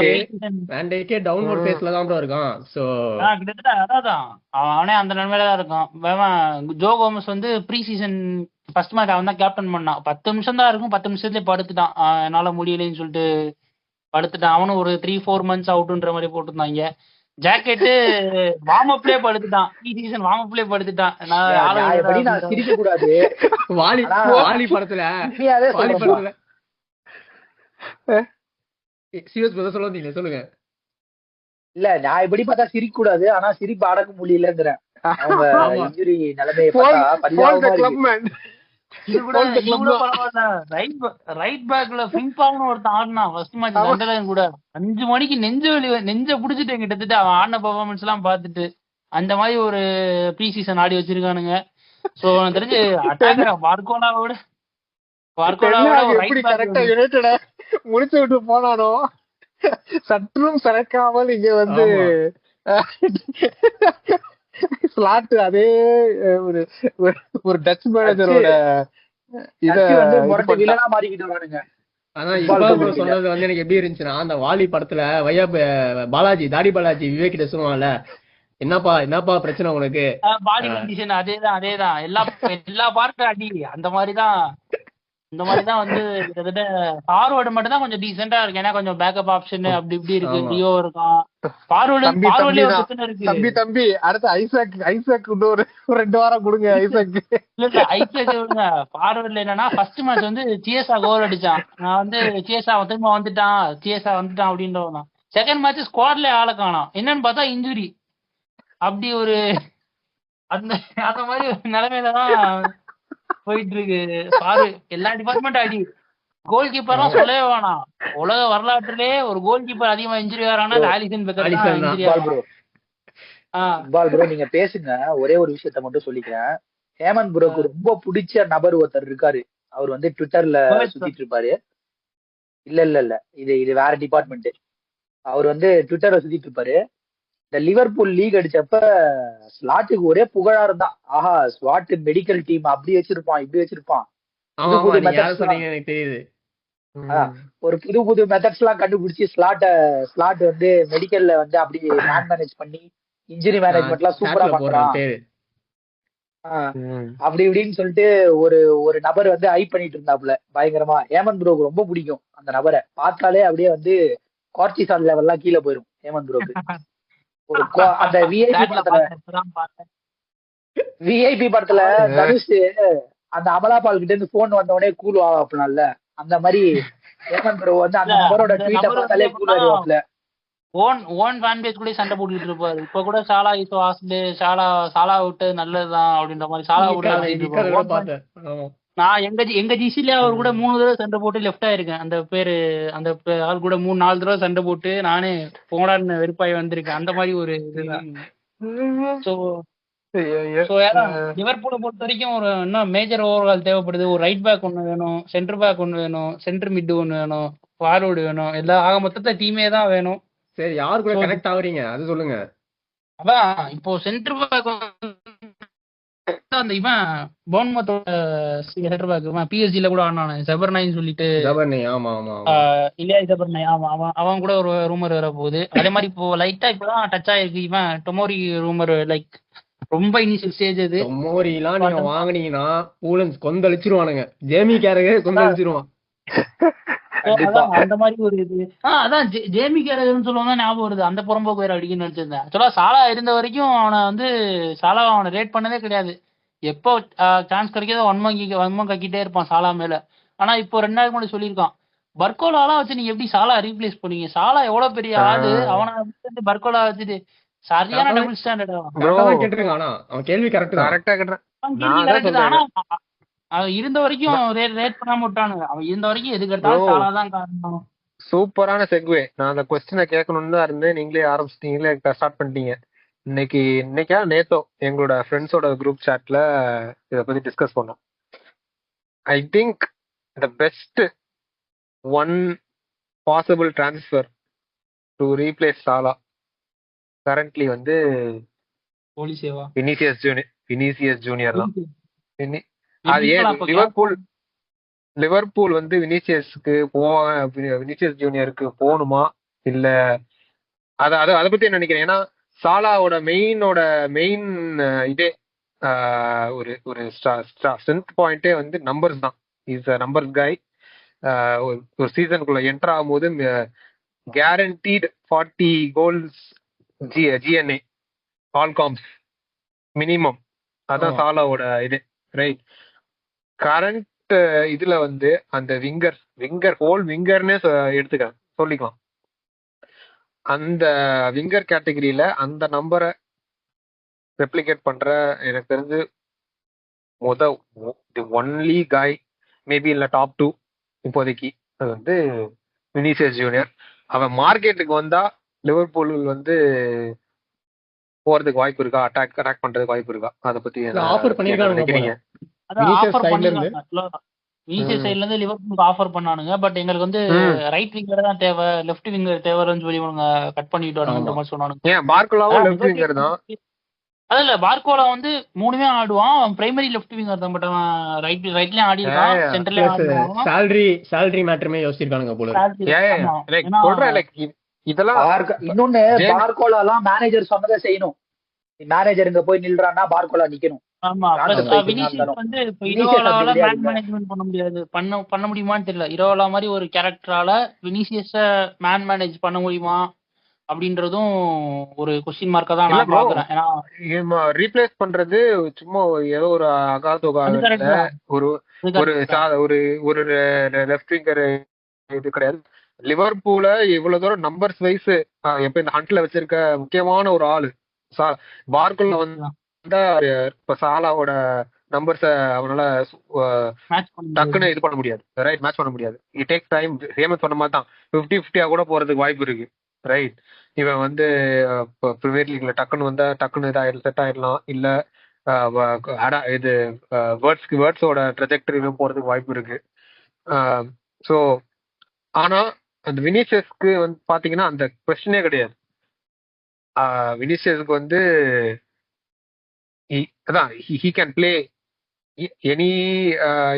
வேண்டைக்கே டவுன்வர்ட் பேஸ்ல தான் ப்ரோ இருக்கான். சோ கிட்டத்தட்ட அதான் அவனே அந்த நிலைமையில தான் இருக்கான். ஜோ கோமஸ் வந்து ப்ரீ சீசன் ஃபர்ஸ்ட் மேட்ச் அவன் தான் கேப்டன் பண்ணான். 10 நிமிஷம் தான் இருக்கும், 10 நிமிஷத்துலயே படுத்துட்டான். என்னால முடியலைன்னு சொல்லிட்டு படுத்துட்டான். அவனும் ஒரு 3-4 months அவுட்ன்ற மாதிரி போட்டுருந்தாங்க. ஜாக்கெட்டு வார்ம் அப்லயே படுத்துட்டான். ப்ரீ சீசன் வார்ம் அப்லயே படுத்துட்டான். நான் சிரிக்க கூடாது. வாலி படத்துல சீரியஸ் பிரதர் சொல்லுவீங்க சொல்லுங்க. இல்ல நான் இப்படி பார்த்தா சிரிக்க கூடாது, ஆனா சிரிப்பு அடக்க முடியலங்கிறேன். அவங்க இன்ஜுரி நிலைமையை பார்த்தா பரிதாபமா இருக்கு. ரைட் பேக்ல ஃபிங்பாங்னு ஒருத்தன் ஆடினான் ஃபர்ஸ்ட் மேட்ச் சண்டர்லைன் கூட. 5 மணிக்கு நெஞ்ச புடிச்சிட்டு கிட்டத்தட்ட அவன் ஆடின பெர்ஃபார்மன்ஸ் எல்லாம் பார்த்துட்டு அந்த மாதிரி ஒரு ப்ரீ சீசன் ஆடி வச்சிருக்கானுங்க. சோ எனக்கு தெரிஞ்சு அட்டாக்கர் பார்கோலாவோட எப்படி கரெக்டா யுனைட்டட முடிச்சு விட்டு போனானோ சற்றும் சரக்காமல் இங்க வந்து ஸ்லாட் அதே ஒரு டச் மேனேஜரோட இத வந்து வில்லனா மாறிக்கிட்டு வரானுங்க. ஆனா இப்ப சொன்னது வந்து எனக்கு எப்படி இருந்துச்சுன்னா, அந்த வாலி படத்துல பாலாஜி தாடி பாலாஜி விவேக் கிட்ட சொல்லுவாங்கல்ல, என்னப்பா பிரச்சனை உனக்கு, பாடி கண்டிஷன் அதேதான் எல்லா பார்ட்டும் அடி. அந்த மாதிரிதான் வந்து கிட்டத்தட்ட ஃபார்வர்டு மட்டும் தான் கொஞ்சம் டீசெண்டா இருக்கு. ஏன்னா கொஞ்சம் பேக்கப் ஆப்ஷன் அப்படி இப்படி இருக்கு. டியோ இருக்கான். தம்பி அடுத்து ஐசாக் இன்னொரு 2 வாரம் கொடுங்க. ஐசாக் விடுங்க. ஃபார்வர்ட்ல என்னன்னா ஃபர்ஸ்ட் மேட்ச் வந்து சிஎஸ்ஆ கோல் அடிச்சான். நான் வந்து சிஎஸ்ஆ திரும்ப வந்துட்டான் அப்படின்றவன். செகண்ட் மேட்ச் ஸ்குவாட்ல ஆள காணோம். என்னன்னு பார்த்தா இன்ஜுரி. அப்படி ஒரு அந்த மாதிரி ஒரு நிலைமையிலதான் போயிட்டு இருக்கு. எல்லா டிபார்ட்மெண்ட் அடி. கோல் கீப்பர்லாம் சொல்லவே வேணாம். உலக வரலாற்றிலே ஒரு கோல் கீப்பர் அதிகமா இன்ஜுரி ஆறானா ஆலிசன் பெக்கர். நீங்க பேசுங்க. ஒரே ஒரு விஷயத்த மட்டும் சொல்லிக்கிறேன். ஹேமந்த் ப்ரோக்கு ரொம்ப பிடிச்ச நபர் ஒருத்தர் இருக்காரு. அவர் வந்து ட்விட்டர்ல சுத்திட்டு இருப்பாரு. இல்ல இல்ல இல்ல, இது வேற டிபார்ட்மெண்ட். அவர் வந்து ட்விட்டர்ல சுத்திட்டு இருப்பாரு. இந்த லிவர்பூல் லீக் அடிச்சப்ப ஸ்லாட்டுக்கு ஒரே புகழா இருந்தான். ஆஹா, ஸ்வாட் மெடிக்கல் டீம் அப்படி வச்சிருப்பான், இப்படி வச்சிருப்பான். ஆமா புது ஆமா புது நீங்க யார மெத்தட்ஸ் எல்லாம் சொன்னீங்க எனக்கு தெரியுது. ஒரு புது புது மெத்தட்ஸ் எல்லாம் கண்டுபிடிச்சு ஸ்லாட் வந்து மெடிக்கல்ல வந்து அப்படி மேனேஜ் பண்ணி இன்ஜுரி மேனேஜ்மெண்ட் எல்லாம் சூப்பரா சாட்ல போடுறேன் பண்றான். பேரு. அப்படி இப்படின்னு சொல்லிட்டு ஒரு ஒரு நபர் வந்து ஹைப் பண்ணிட்டு இருந்தாப்புல பயங்கரமா. ஏமன் ப்ரோக்கு ரொம்ப பிடிக்கும் அந்த நபரை. பார்த்தாலே அப்படியே வந்து கார்டிசால் லெவல்லாம் கீழே போயிரும் ஏமன் ப்ரோக்கு. ஒரு அந்த விஐபி படத்துல தனுஷ் அந்த அமலாபால் கிட்ட இருந்து போன் வந்த உடனே கூல் ஆவாப்புல, அந்த மாதிரி ஏமன் ப்ரோ வந்து அந்த நபரோட ட்வீட்டை பார்த்தாலே கூல் ஆவாப்புல. ஓன் ஃபேன் பேஸ் கூட சண்டை போட்டுட்டு இருப்பாரு. இப்ப கூட சாலா இப்போ சாலா விட்டு நல்லதுதான் அப்படின்ற மாதிரி சாலா விட்டு. நான் எங்க ஜிசில அவர் கூட 3 தடவை சண்டை போட்டு லெஃப்ட் ஆயிருக்கேன். அந்த ஆள் கூட 3-4 தடவை சண்டை போட்டு நானே போனான்னு வெறுப்பாய் வந்திருக்கேன். அந்த மாதிரி ஒரு இதுதான். லிவர்பூலை பொறுத்த வரைக்கும் ஒரு இன்னும் மேஜர் ஓவர்ஹால் தேவைப்படுது. ஒரு ரைட் பேக் ஒன்று வேணும், சென்டர் பேக் ஒன்று வேணும், சென்டர் மிட் ஒன்று வேணும், ஃபார்வர்டு வேணும். எல்லாம் ஆக மொத்தத்தை டீமே தான் வேணும். சரி, யாரு கூட கனெக்ட் ஆவறீங்க அது சொல்லுங்க. அதான் இப்போ சென்டர் பேக் அந்த இவன் போர்ன்மவுத்தோட சென்டர் பேக் பிஎஸ்ஜில கூட ஆனானே ஜெபர்னைன்னு சொல்லிட்டு. ஆமா ஆமா இல்லையா ஜெபர்னை. ஆமா அவன் கூட ஒரு ரூமர் வர போகுது. அதே மாதிரி இப்போ லைட்டா இப்பதான் டச் ஆயிருக்கு இவன் டொமோரி ரூமர். லைக் ரொம்ப இனிஷியல் ஸ்டேஜ் அது. டொமோரி எல்லாம் நீங்க வாங்குனீங்கன்னா பூலன்ஸ் கொந்தளிச்சிருவானுங்க. Jamie Carragher கொந்தளிச்சிருவான். அந்த மாதிரி ஒரு இது. அதான் ஜேமி கேரகர்னு சொல்லுவாங்க ஞாபகம் வருது. அந்த புறம்போக்கு வேற அடிக்கணும்னு நினைச்சிருந்தேன். ஆக்சுவலா சாலா இருந்த வரைக்கும் அவனை ரேட் பண்ணதே கிடையாது. எப்போ சான்ஸ் கிடைக்காத வன்மம் கக்கிட்டே இருப்பான் சாலா மேல. ஆனா இப்போ 2 நாளைக்கு முன்னாடி சொல்லியிருக்கான், பர்கோலாலாம் வச்சு நீங்க எப்படி சாலா ரீப்ளேஸ் பண்ணீங்க? சாலா எவ்வளவு பெரிய ஆளு, அவனை பர்கோலா வச்சுட்டு சரியான டபுள் ஸ்டாண்டர்ட். அவன் கேள்வி கரெக்டா. ஆனா அவன் இருந்த வரைக்கும் ரேட் பண்ணாம விட்டானுங்க. அவன் இருந்த வரைக்கும் எது கேட்டாலும் சாலா தான் காரணம். சூப்பரான செக்வே. நான் அந்த கொஸ்டினை கேட்கணும்னு தான் இருந்தேன். நீங்களே ஆரம்பிச்சிட்டீங்களே, ஸ்டார்ட் பண்ணிட்டீங்க. இன்னைக்கா நேத்தோ எங்களோட ஃப்ரெண்ட்ஸோட குரூப் சாட்ல இதை பத்தி டிஸ்கஸ் பண்ணோம். I think the best one possible transfer to replace Salah currently வந்து வினிசியஸ் ஜூனியர் தான். அது ஏன் லிவர்பூல் வந்து வினிசியஸ் ஜூனியருக்கு போகணுமா இல்ல அதை பத்தி நினைக்கிறேன். ஏன்னா சாலாவோட மெயின் இதே ஒரு ஸ்ட்ரென்த் பாயிண்டே வந்து நம்பர்ஸ் தான். Is numbers guy. ஒரு சீசனுக்குள்ள என்டர் ஆகும்போது guaranteed 40 goals G and A all comps minimum. அதான் சாலாவோட இது, ரைட்? கரண்ட் இதுல வந்து அந்த ஹோல் விங்கர்னே சொல்லிக்கலாம். அந்த விங்கர் கேட்டகரியில அந்த நம்பரை ரெப்ளிகேட் பண்ற எனக்கு தெரிஞ்சு ஒன்லி காய் மேபி இல்ல டாப் 2 இப்போதைக்கு அது வந்து வினிசியஸ் ஜூனியர். அவன் மார்க்கெட்டுக்கு வந்தா லிவர்பூல் வந்து போறதுக்கு வாய்ப்பு இருக்கா? அட்டாக் பண்றதுக்கு வாய்ப்பு இருக்கா? அதை பத்தி ஆஃபர் பண்ணிருக்காங்க. வினிசியஸ் சைடுல இருந்து லிவர்பூலுக்கு ஆஃபர் பண்ணானுங்க. பட் எங்களுக்கு வந்து ரைட் விங்கர் தான் தேவை, லெஃப்ட் விங்கர் தேவைன்னு சொல்லி இவங்க கட் பண்ணிட்டு வராங்கன்ற மாதிரி சொன்னானுங்க. ஏன் பார்கோலாவும் லெஃப்ட் விங்கர் தான்? அதுல பார்கோலா வந்து 3மே ஆடுவான். அவன் பிரைமரி லெஃப்ட் விங்கர் தான். பட் அவன் ரைட்லயும் ஆடி இருக்கான், சென்டர்லயும் ஆடுவான். சாலரி மேட்டருமே யோசிச்சிருக்கானுங்க போல. இதெல்லாம் இன்னொன்னு, பார்கோலாலாம் மேனேஜர் சொன்னதை செய்யணும். மேனேஜர் இங்க போய் நில்றான்னா பார்கோலா நிக்கணும். ஆமா, வினிசியஸ் வந்து இப்ப இரோலாவால மேன் மேனேஜ்மெண்ட் பண்ண முடியாது. பண்ண முடியுமான்னு தெரியல. இரோலா மாதிரி ஒரு கேரக்டரால வினிசியஸ மேன் மேனேஜ் பண்ண முடியுமா அப்படின்றதும் ஒரு கொஸ்டின் மார்க்கா தான் நான் பாக்குறேன். ஏன்னா ரீப்ளேஸ் பண்றது சும்மா ஏதோ ஒரு அகாதோகா ஒரு ஒரு லெஃப்ட் விங்கர் இது கிடையாது. லிவர்பூல இவ்வளவு தூரம் நம்பர்ஸ் வைஸ் எப்ப இந்த ஹண்ட்ல வச்சிருக்க முக்கியமான ஒரு ஆளு பார்கோலா வந்து இப்ப சாலாவோட நம்பர்ஸ அவனால டக்குன்னு இது பண்ண முடியாது, ரைட்? மேட்ச் பண்ண முடியாது. It takes time. ஹேமந்த் சொன்ன மாதிரி தான் 50-50 கூட போறதுக்கு வாய்ப்பு இருக்கு, ரைட்? இவன் வந்து பிரீமியர் லீக்ல டக்குன்னு வந்தா டக்குன்னு செட் ஆயிடலாம். இல்ல இது வேர்ட்ஸோட ட்ரெஜெக்டரியிலும் போறதுக்கு வாய்ப்பு இருக்கு. ஸோ ஆனா அந்த வினிசியஸ்க்கு வந்து பாத்தீங்கன்னா அந்த கொஸ்டினே கிடையாது. வினிசியஸ்க்கு வந்து அதான் he can play any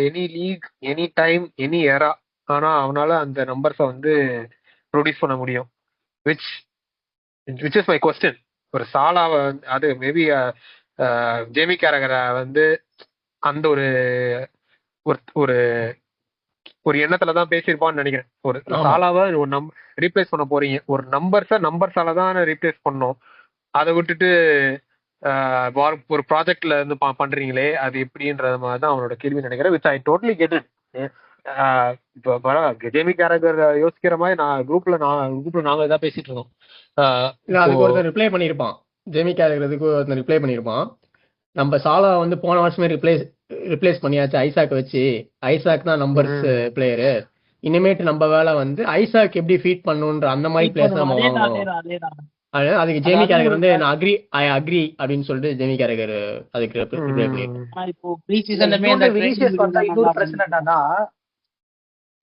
any league, any time, any era. ஆனா அவனால அந்த நம்பர்ஸை வந்து ப்ரொடியூஸ் பண்ண முடியும். Which is my question. ஒரு சாலாவை அது மேபி ஜேமி கேரகரை வந்து அந்த ஒரு ஒரு ஒரு எண்ணத்துலதான் பேசியிருப்பான்னு நினைக்கிறேன். ஒரு சாலாவை ஒரு ரீப்ளேஸ் பண்ண போறீங்க, ஒரு நம்பர்ஸால தான் ரீப்ளேஸ் பண்ணோம். அதை விட்டுட்டு ஒரு ப்ராஜெக்ட்ல இருந்து பண்றீங்களே அது எப்படின்றது மாதிரி தான் அவனோட கேள்வி நினைக்கிறேன். Which I totally get it. Jamie Carragher யோசிக்கிற மாதிரி குரூப்ல நாங்க இதான் பேசிட்டு இருந்தோம். அதுக்கு ஒருத்தர் ரிப்ளை பண்ணிருப்பான். ஜேமி கேரகருக்கு ஒருத்தர் ரிப்ளை பண்ணிருப்பான். நம்ம சாலா வந்து போன வருஷமே ரிப்ளேஸ் பண்ணியாச்சு ஐசாக் வச்சு. ஐசாக் தான் நம்பர்ஸ் பிளேயரு. இனிமேட்டு நம்ம வேலை வந்து ஐசாக் எப்படி ஃபீட் பண்ணுன்ற அந்த மாதிரி பிளேயர்ஸ் நம்ம வாங்கணும். அதுக்கு ஜேமி கேரகர் வந்து நான் அக்ரி அப்படின்னு சொல்லிட்டு ஜேமி கேரகர் அதுக்கு ரிப்ளை பண்ணிருப்பான். இப்போ ப்ரீ சீசன்லமே அந்த வினிசியஸ் வந்தா இன்னொரு பிரச்சனை என்னன்னா,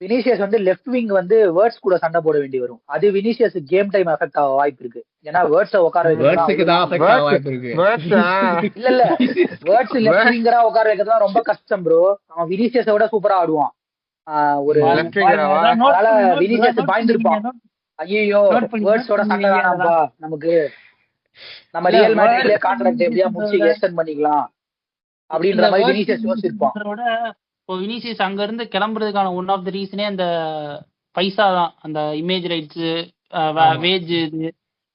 வினிசியஸ் வந்து லெஃப்ட் விங் வந்து வேர்ட்ஸ் கூட சண்டை போட வேண்டி வரும். அது வினிசியஸ் கேம் டைம் அஃபெக்ட் ஆக வாய்ப்பு இருக்கு. ஏன்னா வேர்ட்ஸை உட்கார வாய்ப்பு இருக்கு. இல்ல வேர்ட்ஸ் லெஃப்ட் விங்கரா உட்கார வைக்கிறதா ரொம்ப கஷ்டம் ப்ரோ. அவன் வினிசியஸை விட சூப்பரா ஆடுவான். ஒரு வினிசியஸ் பாய்ந்திருப்பான். ஐயோ வேர்ட்ஸோட சண்டை வேணாம்பா நமக்கு, நம்ம ரியல் மேட்ரிக்லயே கான்ட்ராக்ட் எப்படியா முடிச்சு எக்ஸ்டெண்ட் பண்ணிக்கலாம் அப்படின்ற மாதிரி வினிசியஸ் யோசிச்சிருப்பான். இப்போ வினிசியஸ் அங்க இருந்து கிளம்புறதுக்கான ஒன் ஆஃப் த ரீசனே அந்த பைசா தான். அந்த இமேஜ் ரைட்ஸ், வேஜ். இது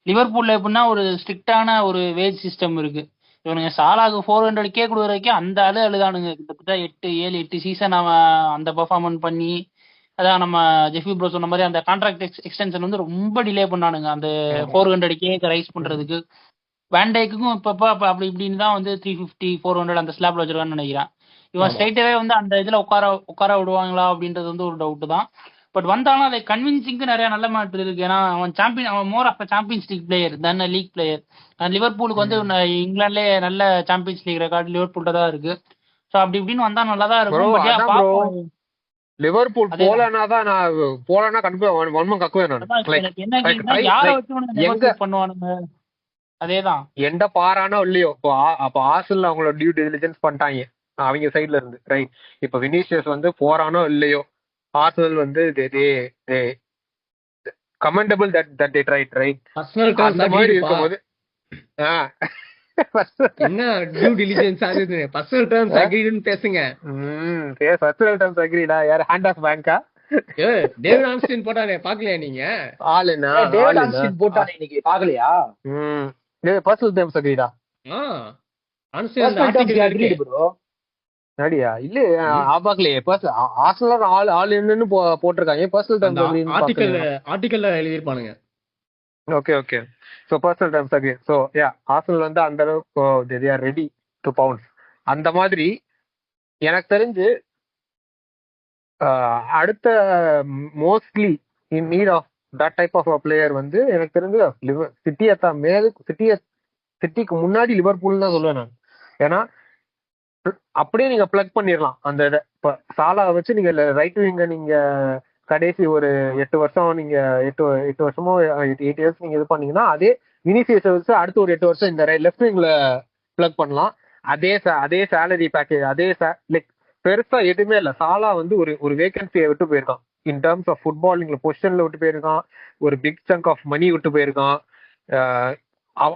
லிவர்பூல்ல எப்படின்னா ஒரு ஸ்ட்ரிக்டான ஒரு வேஜ் சிஸ்டம் இருக்கு. இவனுங்க சாலாக்கு 400K கொடுக்குறதுக்கே அந்த அழுதானுங்க. கிட்டத்தட்ட 7-8 சீசன் அவன் அந்த பெர்ஃபார்மன்ஸ் பண்ணி, அதான் நம்ம ஜெஃபி ப்ரோ சொன்ன மாதிரி அந்த கான்ட்ராக்ட் எக்ஸ்டென்ஷன் வந்து ரொம்ப டிலே பண்ணானுங்க அந்த 400K ரைஸ் பண்றதுக்கு. வேண்டைக்கும் இப்ப அப்படி இப்படின்னு தான் வந்து 350-400 அந்த ஸ்லாப்ல வச்சிருக்கான்னு நினைக்கிறேன். இவன் ஸ்ட்ரைட்டாவே வந்து அந்த இதுல உட்கார விடுவாங்களா அப்படின்றது வந்து ஒரு டவுட் தான். பட் வந்தாலும் அதை கன்வின்சிங்க்கு நிறைய நல்ல மேட்ரு இருக்கு. ஏன்னா அவன் more of Champions League player then league player. லிவர்பூலுக்கு வந்து இங்கிலாந்துலேயே நல்ல சாம்பியன்ஸ் லீக் ரெக்கார்ட் லிவர்பூல்ல தான் இருக்கு. ஸோ அப்படி இப்படின்னு வந்தா நல்லா தான் இருக்கும். லிவர்பூல் போலனா கண்டிப்பா வன்மம் கக்குவேன் நான். யார வச்சு பண்ணுவானுங்க அதேதான். எந்த பாரானோ இல்லையோ அப்ப ஆர்சனல் அவங்களோட டியூ டிலிஜென்ஸ் பண்ணிட்டாங்க அவங்க சைட்ல இருந்து, ரைட்? இப்ப வினிசியஸ் வந்து போறானோ இல்லையோ, ஆர்சனல் வந்து commendable that they tried, right? அந்த மாதிரி இருக்கும்போது என்ன டியூ டிலிஜென்ஸ் ஆகுது? பர்சனல் டர்ம்ஸ் அக்ரீட்னு பேசுங்க. பர்சனல் டர்ம்ஸ் அக்ரீடா? யார் ஹேண்ட் ஆஃப் பேங்கா? டேவிட் ஆம்ஸ்டின் போட்டானே பாக்கலையா நீங்க? ஆளுனா டேவிட் ஆம்ஸ்டின் போட்டானே இன்னைக்கு பாக்கலையா? பர்சனல் டர்ம்ஸ் அக்ரீடா? Ornstein article agreed bro. சரியா? இல்ல பாக்கலையே. ஆர்சனல் ஆல் என்னன்னு போட்டிருக்காங்க. பர்சனல் டர்ம்ஸ் அக்ரீட் ஆர்டிகல்ல எழுதி இருப்பானுங்க. Okay. So personal terms again. So yeah, Arsenal வந்து அந்த அளவுக்கு they are ready to pounce. அந்த மாதிரி எனக்கு தெரிஞ்சு அடுத்த mostly in need of that type of player வந்து எனக்கு தெரிஞ்சு சிட்டிக்கு முன்னாடி லிவர்பூல் தான் சொல்லுவேன் நான். ஏன்னா அப்படியே நீங்க பிளக் பண்ணிடலாம் அந்த இதை. இப்போ சாலா வச்சு நீங்க ரைட் விங்க நீங்க கடைசி ஒரு 8 வருஷம் நீங்க 8 வருஷமோ 8 இயர்ஸ் நீங்க இது பண்ணீங்கன்னா, அதே வினிசியஸ் வச்சு அடுத்த ஒரு 8 வருஷம் இந்த லெஃப்ட் விங்ல பிளக் பண்ணலாம். அதே சேலரி பேக்கேஜ், அதே லைக் பெருசா எதுவுமே இல்லை. சாலா வந்து ஒரு வேகன்சியை விட்டு போயிருக்கான். இன் டர்ம்ஸ் ஆஃப் ஃபுட்பால் பொசிஷன்ல விட்டு போயிருக்கான். ஒரு பிக் சங்க் ஆஃப் மணி விட்டு போயிருக்கான்.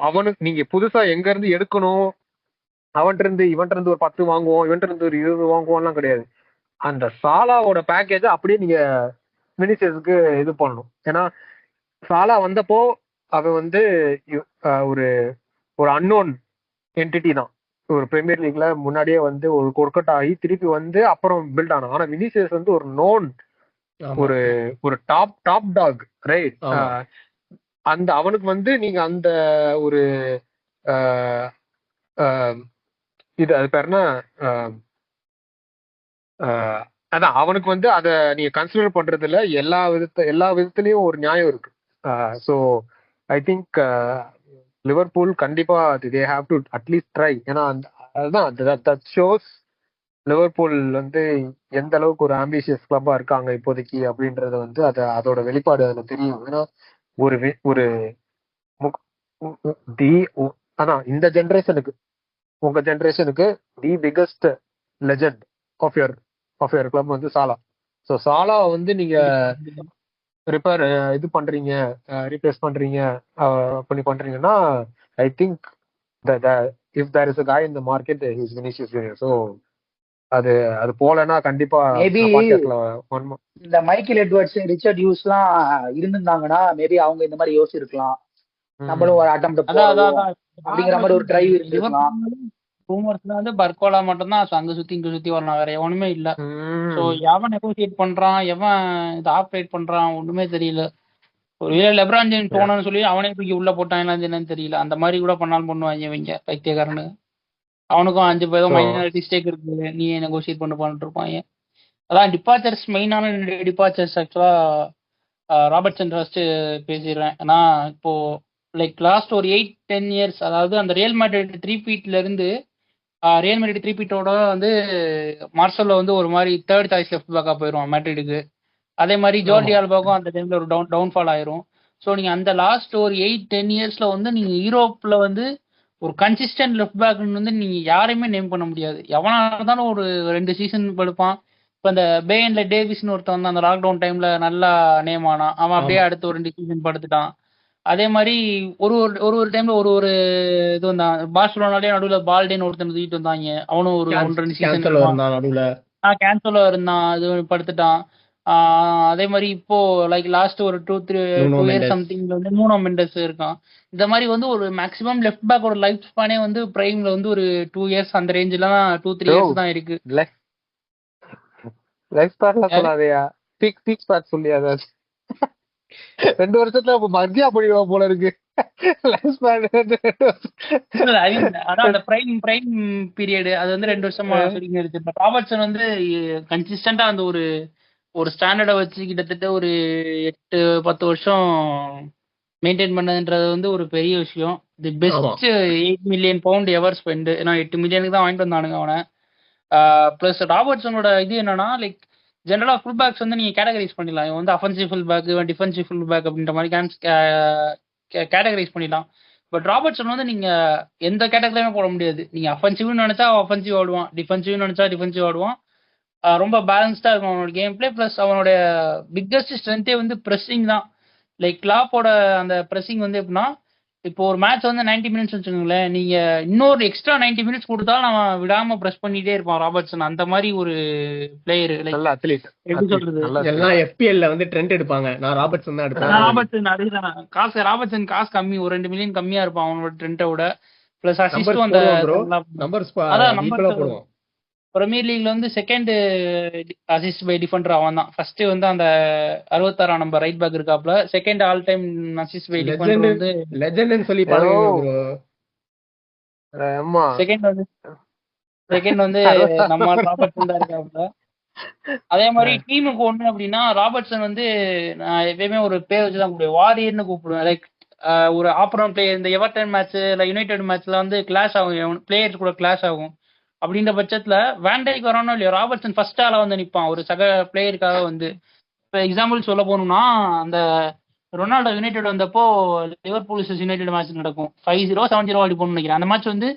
அவனுக்கு நீங்க புதுசா எங்க இருந்து எடுக்கணும், இவன்ட்டு இருந்து ஒரு 10 வாங்குவோம், இவன்ட்டு இருந்து ஒரு 20 வாங்குவோம்லாம் கிடையாது. அந்த சாலாவோட பேக்கேஜ அப்படியே நீங்க வினிசியஸ்க்கு இது பண்ணணும். ஏன்னா சாலா வந்தப்போ அவன் வந்து ஒரு அன்னோன் என்டிட்டி தான். ஒரு பிரீமியர் லீக்ல முன்னாடியே வந்து ஒரு ஒர்க் ஆகி திருப்பி வந்து அப்புறம் பில்ட் ஆனான். ஆனா வினிசியஸ் வந்து ஒரு நோன், ஒரு டாப் டாக், ரைட்? அந்த அவனுக்கு வந்து நீங்க அந்த ஒரு இது அது பேருனா அதான் அவனுக்கு வந்து அதை நீங்க கன்சிடர் பண்றதுல எல்லா விதத்துலயும் ஒரு நியாயம் இருக்கு. ஸோ ஐ திங்க் லிவர்பூல் கண்டிப்பா they have to at least try. ஏன்னா அதுதான் that shows லிவர்பூல் வந்து எந்த அளவுக்கு ஒரு ஆம்பிஷியஸ் கிளப்பா இருக்காங்க இப்போதைக்கு அப்படின்றது வந்து அதோட வெளிப்பாடு அதுல தெரியும். ஏன்னா ஒரு ஒரு அதான் இந்த ஜெனரேஷனுக்கு, உங்க ஜெனரேஷனுக்கு the biggest legend of your club வந்து சாலா. ஸோ சாலா வந்து நீங்க இது பண்றீங்க, ரீப்ளேஸ் பண்றீங்க பண்றீங்கன்னா I think if there is a guy in the market he's Vinicius Junior. So அது போலன்னா கண்டிப்பா இந்த மைக்கேல் எட்வர்ட்ஸ், ரிச்சர்ட் ஹியூஸ்லாம் இருந்திருந்தாங்கன்னா மேபி அவங்க இந்த மாதிரி யோசிச்சிருக்கலாம், நம்மளும் ஒரு அட்டெம்ப்ட் போடுவோம் அப்படிங்கிற மாதிரி ஒரு டிரைவ் இருந்திருக்கலாம். ரூமர்ஸ்ல வந்து பர்கோலா மட்டும் தான் அங்க சுத்தி இங்க சுத்தி வரலாம், வேற எவனுமே இல்ல. சோ எவன் நெகோசியேட் பண்றான், எவன் இது ஆப்ரேட் பண்றான் ஒண்ணுமே தெரியல. ஒரு லெப்ரான் ஜேம்ஸ் போனன்னு சொல்லி அவனே தூக்கி உள்ள போட்டான் என்னன்னு தெரியல. அந்த மாதிரி கூட பண்ணாலும் பண்ணுவாங்க இவங்க பைத்தியக்காரனு. அவனுக்கும் 5 பேரும் மைனாரிட்டி ஸ்டேக் இருக்கு, நீ நெகோசியேட் பண்ணிட்டு இருப்பாங்க. அதான் டிபார்ச்சர்ஸ், மெயினான 2 டிபார்ச்சர்ஸ் ஆக்சுவலா ராபர்ட்சன் ஃபர்ஸ்ட் பேசிடுறேன். ஏன்னா இப்போ லைக் லாஸ்ட் ஒரு 8-10 இயர்ஸ், அதாவது அந்த ரியல் மேட்ரிட் 3-பீட்ல இருந்து ரியல் மேட்ரிட் 3-பீட்டோட வந்து மார்சலோ வந்து ஒரு மாதிரி தேர்ட் சாய்ஸ் லெஃப்ட் பேக்கா போயிடும் மேட்ரிடுக்கு. அதே மாதிரி ஜோர்டி ஆல்பாக்கும் அந்த டைம்ல ஒரு டவுன்ஃபால் ஆயிரும். ஸோ நீங்க அந்த லாஸ்ட் ஒரு 8-10 இயர்ஸ்ல வந்து நீங்க யூரோப்ல வந்து ஒரு கன்சிஸ்டன்ட் லெஃப்ட் பேக்னு வந்து நீங்க யாரையுமே நேம் பண்ண முடியாது. எவனா இருந்தாலும் ஒரு 2 சீசன் படுப்பான். இப்போ இந்த பேயன்ல டேவிஸ்னு ஒருத்தன் வந்து அந்த லாக்டவுன் டைம்ல நல்லா நேம் ஆனான், அவன் அப்படியே அடுத்து ஒரு 2 சீசன் படுத்துட்டான். அதே மாதிரி ஒரு டைம்ல ஒரு இது வந்தான் பார்சலோனாலே நடுவில் பால்டேன்னு ஒருத்தன் தூக்கிட்டு வந்தாங்க, அவனும் ஒரு 1-2 சீசன் நடுவில் கேன்சலோ இருந்தான், அது படுத்துட்டான். அதே மாதிரி இப்போ லைக் லாஸ்ட் ஒரு 2-3 இயர்ஸ் சம்திங்ல வந்து நூனோ மெண்டஸ் இருக்கான். இந்த மாதிரி வந்து ஒரு மேக்ஸிமம் லெஃப்ட் பேக் ஒரு லைஃப் ஸ்பானே வந்து பிரைம்ல வந்து ஒரு 2 இயர்ஸ் அந்த ரேஞ்சில 2-3 இயர்ஸ் தான் இருக்கு. லைஃப் ஸ்பான்ல சொல்லாதயா, பீக் ஸ்பாட் சொல்லியா? 2 வருஷத்துல மத்தியா போயிடுவா போல இருக்கு. அதான் அந்த பிரைம் பீரியட் அது வந்து 2 வருஷமா சொல்லிங்க இருக்கு. பட் ராபர்ட்சன் வந்து கன்சிஸ்டன்டா அந்த ஒரு ஸ்டாண்டர்டை வச்சு கிட்டத்தட்ட ஒரு 8-10 வருஷம் மெயின்டைன் பண்ணதுன்றது வந்து ஒரு பெரிய விஷயம். The best 8 million bound ever spend. ஏன்னா 8 மில்லியனுக்கு தான் வாங்கிட்டு வந்தானுங்க அவனை. பிளஸ் ராபர்ட்சனோட இது என்னன்னா லைக் ஜெனரலா ஃபுல் பேக்ஸ் வந்து நீங்க கேட்டகரைஸ் பண்ணிடலாம். இவன் வந்து அஃபென்சிவ் ஃபுல் பேக், இவன் டிஃபென்சிவ் ஃபுல் பேக் அப்படின்ற மாதிரி கேட்டகரைஸ் பண்ணிடலாம். பட் ராபர்ட்சன் வந்து நீங்க எந்த கேட்டகரியுமே போட முடியாது. நீங்க அஃபென்சிவ்னு நினைச்சா அஃபென்சிவ் ஆடுவான், டிஃபென்சிவ்னு நினைச்சா டிஃபென்சிவ் ஆடுவான். ரொம்ப பேலன்ஸ்டா இருக்கும் அவனோட கேம் பிளே. பிளஸ் அவனோட பிக்கஸ்ட் ஸ்ட்ரென்த்தே வந்து ப்ரெஸ்ஸிங் தான். லைக் கிளாப்போட அந்த ப்ரெஸ்ஸிங் வந்து எப்படின்னா, இப்போ ஒரு மேட்ச் வந்து 90 மினிட்ஸ் வச்சுக்கோங்களேன், நீங்க இன்னொரு எக்ஸ்ட்ரா 90 மினிட்ஸ் கொடுத்தாலும் நம்ம விடாம ப்ரெஸ் பண்ணிட்டே இருப்பான் ராபர்ட்சன். அந்த மாதிரி ஒரு பிளேயர். எப்படி சொல்றது, எல்லாம் FPL வந்து ட்ரெண்ட் எடுப்பாங்க, நான் ராபர்ட்சன் தான் எடுப்பேன். ராபர்ட்சன் அதுதான் ராபர்ட்சன் காசு கம்மி, ஒரு 2 மில்லியன் கம்மியா இருப்பான் அவனோட ட்ரெண்டோட. பிளஸ் அசிஸ்டும் அந்த நம்பர் பிரீமியர் லீக்ல வந்து செகண்ட் அசிஸ்ட் பை டிஃபெண்டர் அவன் தான். ஃபர்ஸ்ட் வந்து அந்த 66 நம்பர் ரைட் பேக் இருக்காப்ல, second all time assist by defender வந்து லெஜெண்ட்னு சொல்லி பாருங்க ப்ரோ. செகண்ட் வந்து நம்ம ராபர்ட்சன் தான் இருக்காப்ல. அதே மாதிரி டீமுக்கு ஒண்ணு அப்படின்னா ராபர்ட்சன் வந்து நான் எப்பயுமே ஒரு பேர் வச்சுதான் கூப்பிடுவேன், வாரியர்னு கூப்பிடுவேன். லைக் ஒரு ஆப்பரன் பிளேயர் இந்த எவர்டன் மேட்ச் இல்லை யுனைடெட் மேட்ச்ல வந்து கிளாஸ் ஆகும், பிளேயர்ஸ் கூட கிளாஸ் ஆகும். அப்படின்ற பட்சத்துல வேண்டைக்கு வரானோ இல்லையோ ராபர்ட்சன் ஃபர்ஸ்ட் ஆளா வந்து நிற்பான் ஒரு சக பிளேயருக்காக வந்து. இப்போ எக்ஸாம்பிள் சொல்ல போனோம்னா, அந்த ரொனால்டோ யுனைடெட் வந்தப்போ லிவர்பூல் யுனைடெட் மேட்ச் நடக்கும், 5-0 7-0 அப்படி போகணும்னு நினைக்கிறேன். அந்த மேட்ச் வந்து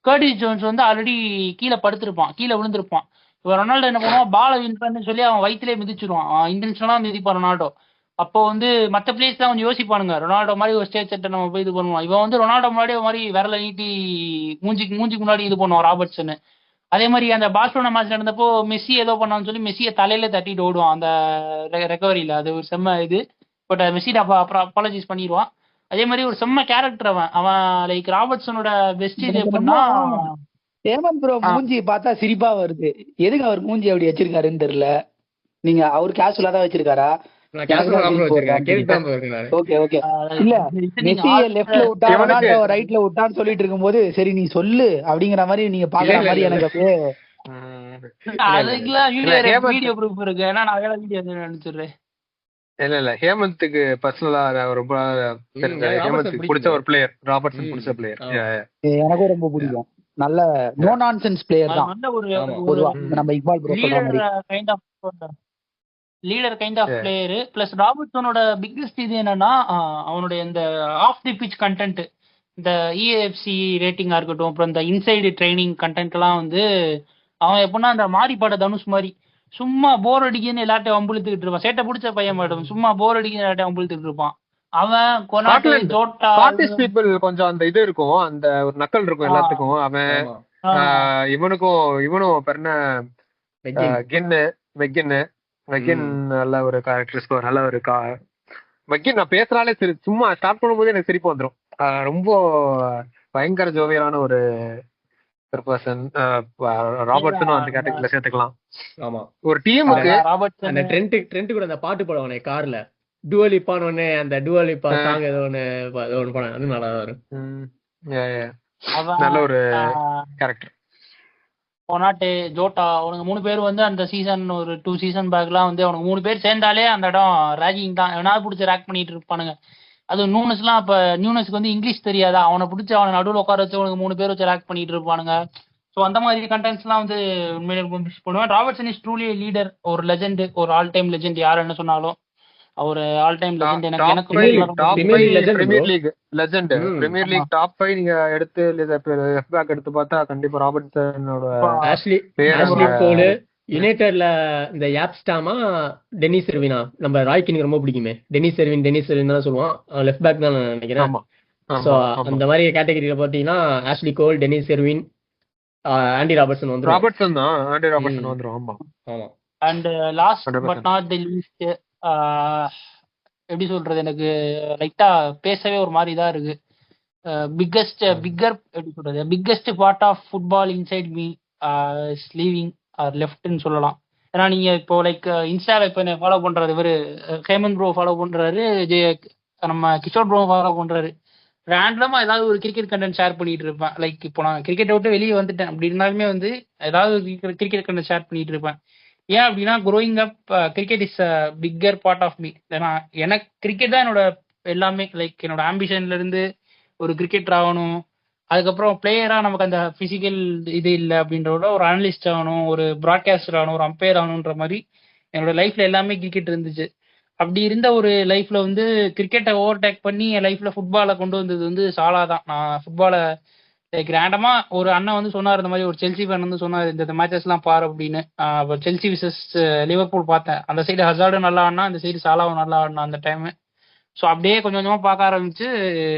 கர்டிஸ் ஜோன்ஸ் வந்து ஆல்ரெடி கீழே படுத்திருப்பான், கீழே விழுந்திருப்பான். இப்போ ரொனால்டோ என்ன பண்ணுவான், பாலை வின் பண்ணு சொல்லி அவன் வயிற்றுலேயே மிதிச்சிருவான், இன்டென்ஷனலா மிதிப்பான் ரொனால்டோ. அப்போ வந்து மற்ற பிளேயர்ஸ் தான் கொஞ்சம் யோசிப்பானுங்க, ரொனால்டோ மாதிரி ஒரு ஸ்டேஜ் செட்டை நம்ம போய் இது பண்ணுவோம். இவன் வந்து ரொனால்டோ முன்னாடி மாதிரி விரல நீட்டி மூஞ்சிக்கு முன்னாடி இது பண்ணுவான் ராபர்ட்சன். அதே மாதிரி அந்த பார்சலோனா மேட்ச் நடந்தப்போ மெஸ்ஸி ஏதோ பண்ணான்னு சொல்லி மெஸ்ஸியை தலையில தட்டிட்டு ஓடுவான் அந்த ரெக்கவரியில. அது ஒரு செம்ம இது. பட் மெஸ்ஸிட்ட அப்புறம் அப்பாலஜிஸ் பண்ணிடுவான். அதே மாதிரி ஒரு செம்ம கேரக்டர் அவன் லைக் ராபர்ட்சனோட பெஸ்ட் இது எப்படின்னா, ஹேமந்த் ப்ரோ மூஞ்சி பார்த்தா சிரிப்பா வருது. எதுக்கு அவர் மூஞ்சி அப்படி வச்சிருக்காருன்னு தெரியல. நீங்க அவர் கேஷுவலா தான் வச்சிருக்காரா? ரைட்ல விட்டான்னு சொல்லிட்டு இருக்கும்போது சரி நீ சொல்லு அப்படிங்கிற மாதிரி நீங்க பாக்குற மாதிரி எனக்கு இல்ல ஹேமந்த்க்கு பர்சனலா ரொம்ப ஹேமந்த்க்கு பிடிச்ச ஒரு பிளேயர் ராபர்ட்சன், பிடிச்ச பிளேயர். எனக்கும் ரொம்ப பிடிக்கும். நல்ல நோ நான்சென்ஸ் பிளேயர் தான் நல்ல ஒரு ஆமா. ஒரு பொதுவா நம்ம இக்பால் ப்ரோ சொல்ற லீடர் மாதிரி. Kind of Yeah. Player. Plus ராபர்ட்சனோட பிக்கெஸ்ட் இது என்னன்னா அவனுடைய இந்த ஆஃப் தி பிச் கண்டென்ட், இந்த இஏஎஃப்சி ரேட்டிங்கா இருக்கட்டும், அப்புறம் இந்த இன்சைடு ட்ரைனிங் கண்டென்ட் எல்லாம் வந்து அவன் எப்படின்னா அந்த மாரிப்பாட தனுஷ் மாதிரி சும்மா போர் அடிக்குன்னு எல்லாத்தையும் வம்புழுத்துக்கிட்டு இருப்பான். சேட்டை பிடிச்ச பையன் மேடம், சும்மா போர் அடிக்குன்னு எல்லாத்தையும் வம்புழுத்துக்கிட்டு இருப்பான். அவன் கொனாட்டு, ஸ்காட்லாந்து ஜோட்டா, ஸ்காட்டிஷ் பீப்புள் கொஞ்சம் அந்த இது இருக்கும், அந்த ஒரு நக்கல் இருக்கும் எல்லாத்துக்கும். அவன் ஆமா. இவனும் பெருன Begin. மெக்கின் நல்ல ஒரு கேரக்டர் ஸ்கோர், நல்ல ஒரு மெக்கின் நான் பேசுறாலே சரி, சும்மா ஸ்டார்ட் பண்ணும்போது எனக்கு சிரிப்பு வந்துடும். ரொம்ப பயங்கர ஜோவியலான ஒரு பர்சன். ராபர்ட்ஸனும் அந்த கேட்டகரியில சேர்த்துக்கலாம். ஆமா. ஒரு டீமுக்கு அந்த ராபர்ட்சன் ட்ரெண்ட் கூட அந்த பாட்டு போடுவானே கார்ல, டுவலிப்பான்னு ஒண்ணு, அந்த டுவலிப்பா சாங் ஏதோ ஒண்ணு போனாங்க, அது நல்லா வரும். அவன் நல்ல ஒரு கேரக்டர். கொனாட்டு, ஜோட்டா, அவனுங்க 3 பேர் வந்து அந்த சீசன் ஒரு 2 சீசன் பேக்லாம் வந்து அவனுக்கு 3 பேர் சேர்ந்தாலே அந்த இடம் ரேகிங் தான். எவனாவது பிடிச்சி ரேக் பண்ணிட்டு இருப்பானுங்க. அது நியூனஸ்லாம் அப்ப நியூனஸ்க்கு வந்து இங்கிலீஷ் தெரியாதா, அவனை பிடிச்சி அவனை நடுவில் உட்கார வச்சு அவனுக்கு 3 பேர் வச்சு ரேக் பண்ணிட்டு இருப்பானுங்க. ஸோ அந்த மாதிரி கண்டென்ட்ஸ்லாம் வந்து உண்மையிலே ரொம்ப மிஸ் பண்ணுவேன். ராபர்ட்சன் இஸ் ட்ரூலி லீடர், ஒரு லெஜெண்ட், ஒரு ஆல் டைம் லெஜெண்ட். யார் என்ன சொன்னாலும் அவர் ஆல் டைம் லெஜெண்ட். எனக்கு premier league legend, premier league top 5 நீங்க எடுத்து லெஃப்ட் பேக் எடுத்து பார்த்தா கண்டிப்பா ராபர்ட்சனோட ஆஷ்லி கோல். யுனைடெட்ல இந்த யாப்ஸ்டாமா டெனிஸ் எர்வினா, நம்ம ராய்க்கு ரொம்ப பிடிக்குமே, டெனிஸ் எர்வின் தான் சொல்லுவான், லெஃப்ட் பேக் தான் நினைக்கிறேன். ஆமா. சோ அந்த மாதிரி கேட்டகரியில பாத்தீங்கன்னா Ashley Cole, Denis Irwin, Andy Robertson வந்துரும். ராபர்ட்சன் தான், ஆண்டி ராபர்ட்சன் வந்துரும். ஆமா. ஆமா. And last but not the least, எப்படி சொல்றது, எனக்கு லைட்டா பேசவே ஒரு மாதிரி தான் இருக்கு. Biggest part of football inside me is leaving or லெஃப்ட்னு சொல்லலாம். ஏன்னா நீங்க இப்போ லைக் இன்ஸ்டால இப்போ ஃபாலோ பண்றது இவரு ஹேமந்த் ப்ரோ ஃபாலோ பண்றாரு, நம்ம கிஷோர் ப்ரோ ஃபாலோ பண்றாரு. ரேண்டமா ஏதாவது ஒரு கிரிக்கெட் கண்டென்ட் ஷேர் பண்ணிட்டு இருப்பேன். லைக் இப்போ நான் கிரிக்கெட் விட்டு வெளியே வந்துட்டேன் அப்படி இருந்தாலுமே வந்து ஏதாவது கிரிக்கெட் கண்டென்ட் ஷேர் பண்ணிட்டு இருப்பேன். ஏன் அப்படின்னா growing up cricket is a bigger part of me. ஏன்னா எனக்கு கிரிக்கெட் தான் என்னோட எல்லாமே. லைக் என்னோட ஆம்பிஷன்ல இருந்து ஒரு கிரிக்கெட்டர் ஆகணும், அதுக்கப்புறம் பிளேயரா நமக்கு அந்த பிசிக்கல் இது இல்லை அப்படின்றத ஒரு அனலிஸ்ட் ஆகணும், ஒரு ப்ராட்காஸ்டர் ஆகணும், ஒரு அம்பையர் ஆகணுன்ற மாதிரி என்னோட லைஃப்ல எல்லாமே கிரிக்கெட் இருந்துச்சு. அப்படி இருந்த ஒரு லைஃப்ல வந்து கிரிக்கெட்டை ஓவர்டேக் பண்ணி என் லைஃப்ல ஃபுட்பாலை கொண்டு வந்தது வந்து சாலா தான். நான் ஃபுட்பாலை லைக் ரேண்டமா ஒரு அண்ணன் வந்து சொன்னார், இந்த மாதிரி ஒரு செல்சி ஃபேன் வந்து சொன்னார் இந்த மேட்சஸ் எல்லாம் பாரு அப்படின்னு. செல்சி விசஸ் லிவர்பூல் பார்த்தேன். அந்த சைடு ஹசார்டும் நல்லா ஆடினா, அந்த சைடு சாலாவும் நல்லா ஆடினா அந்த டைம். ஸோ அப்படியே கொஞ்சம் கொஞ்சமா பார்க்க ஆரம்பிச்சு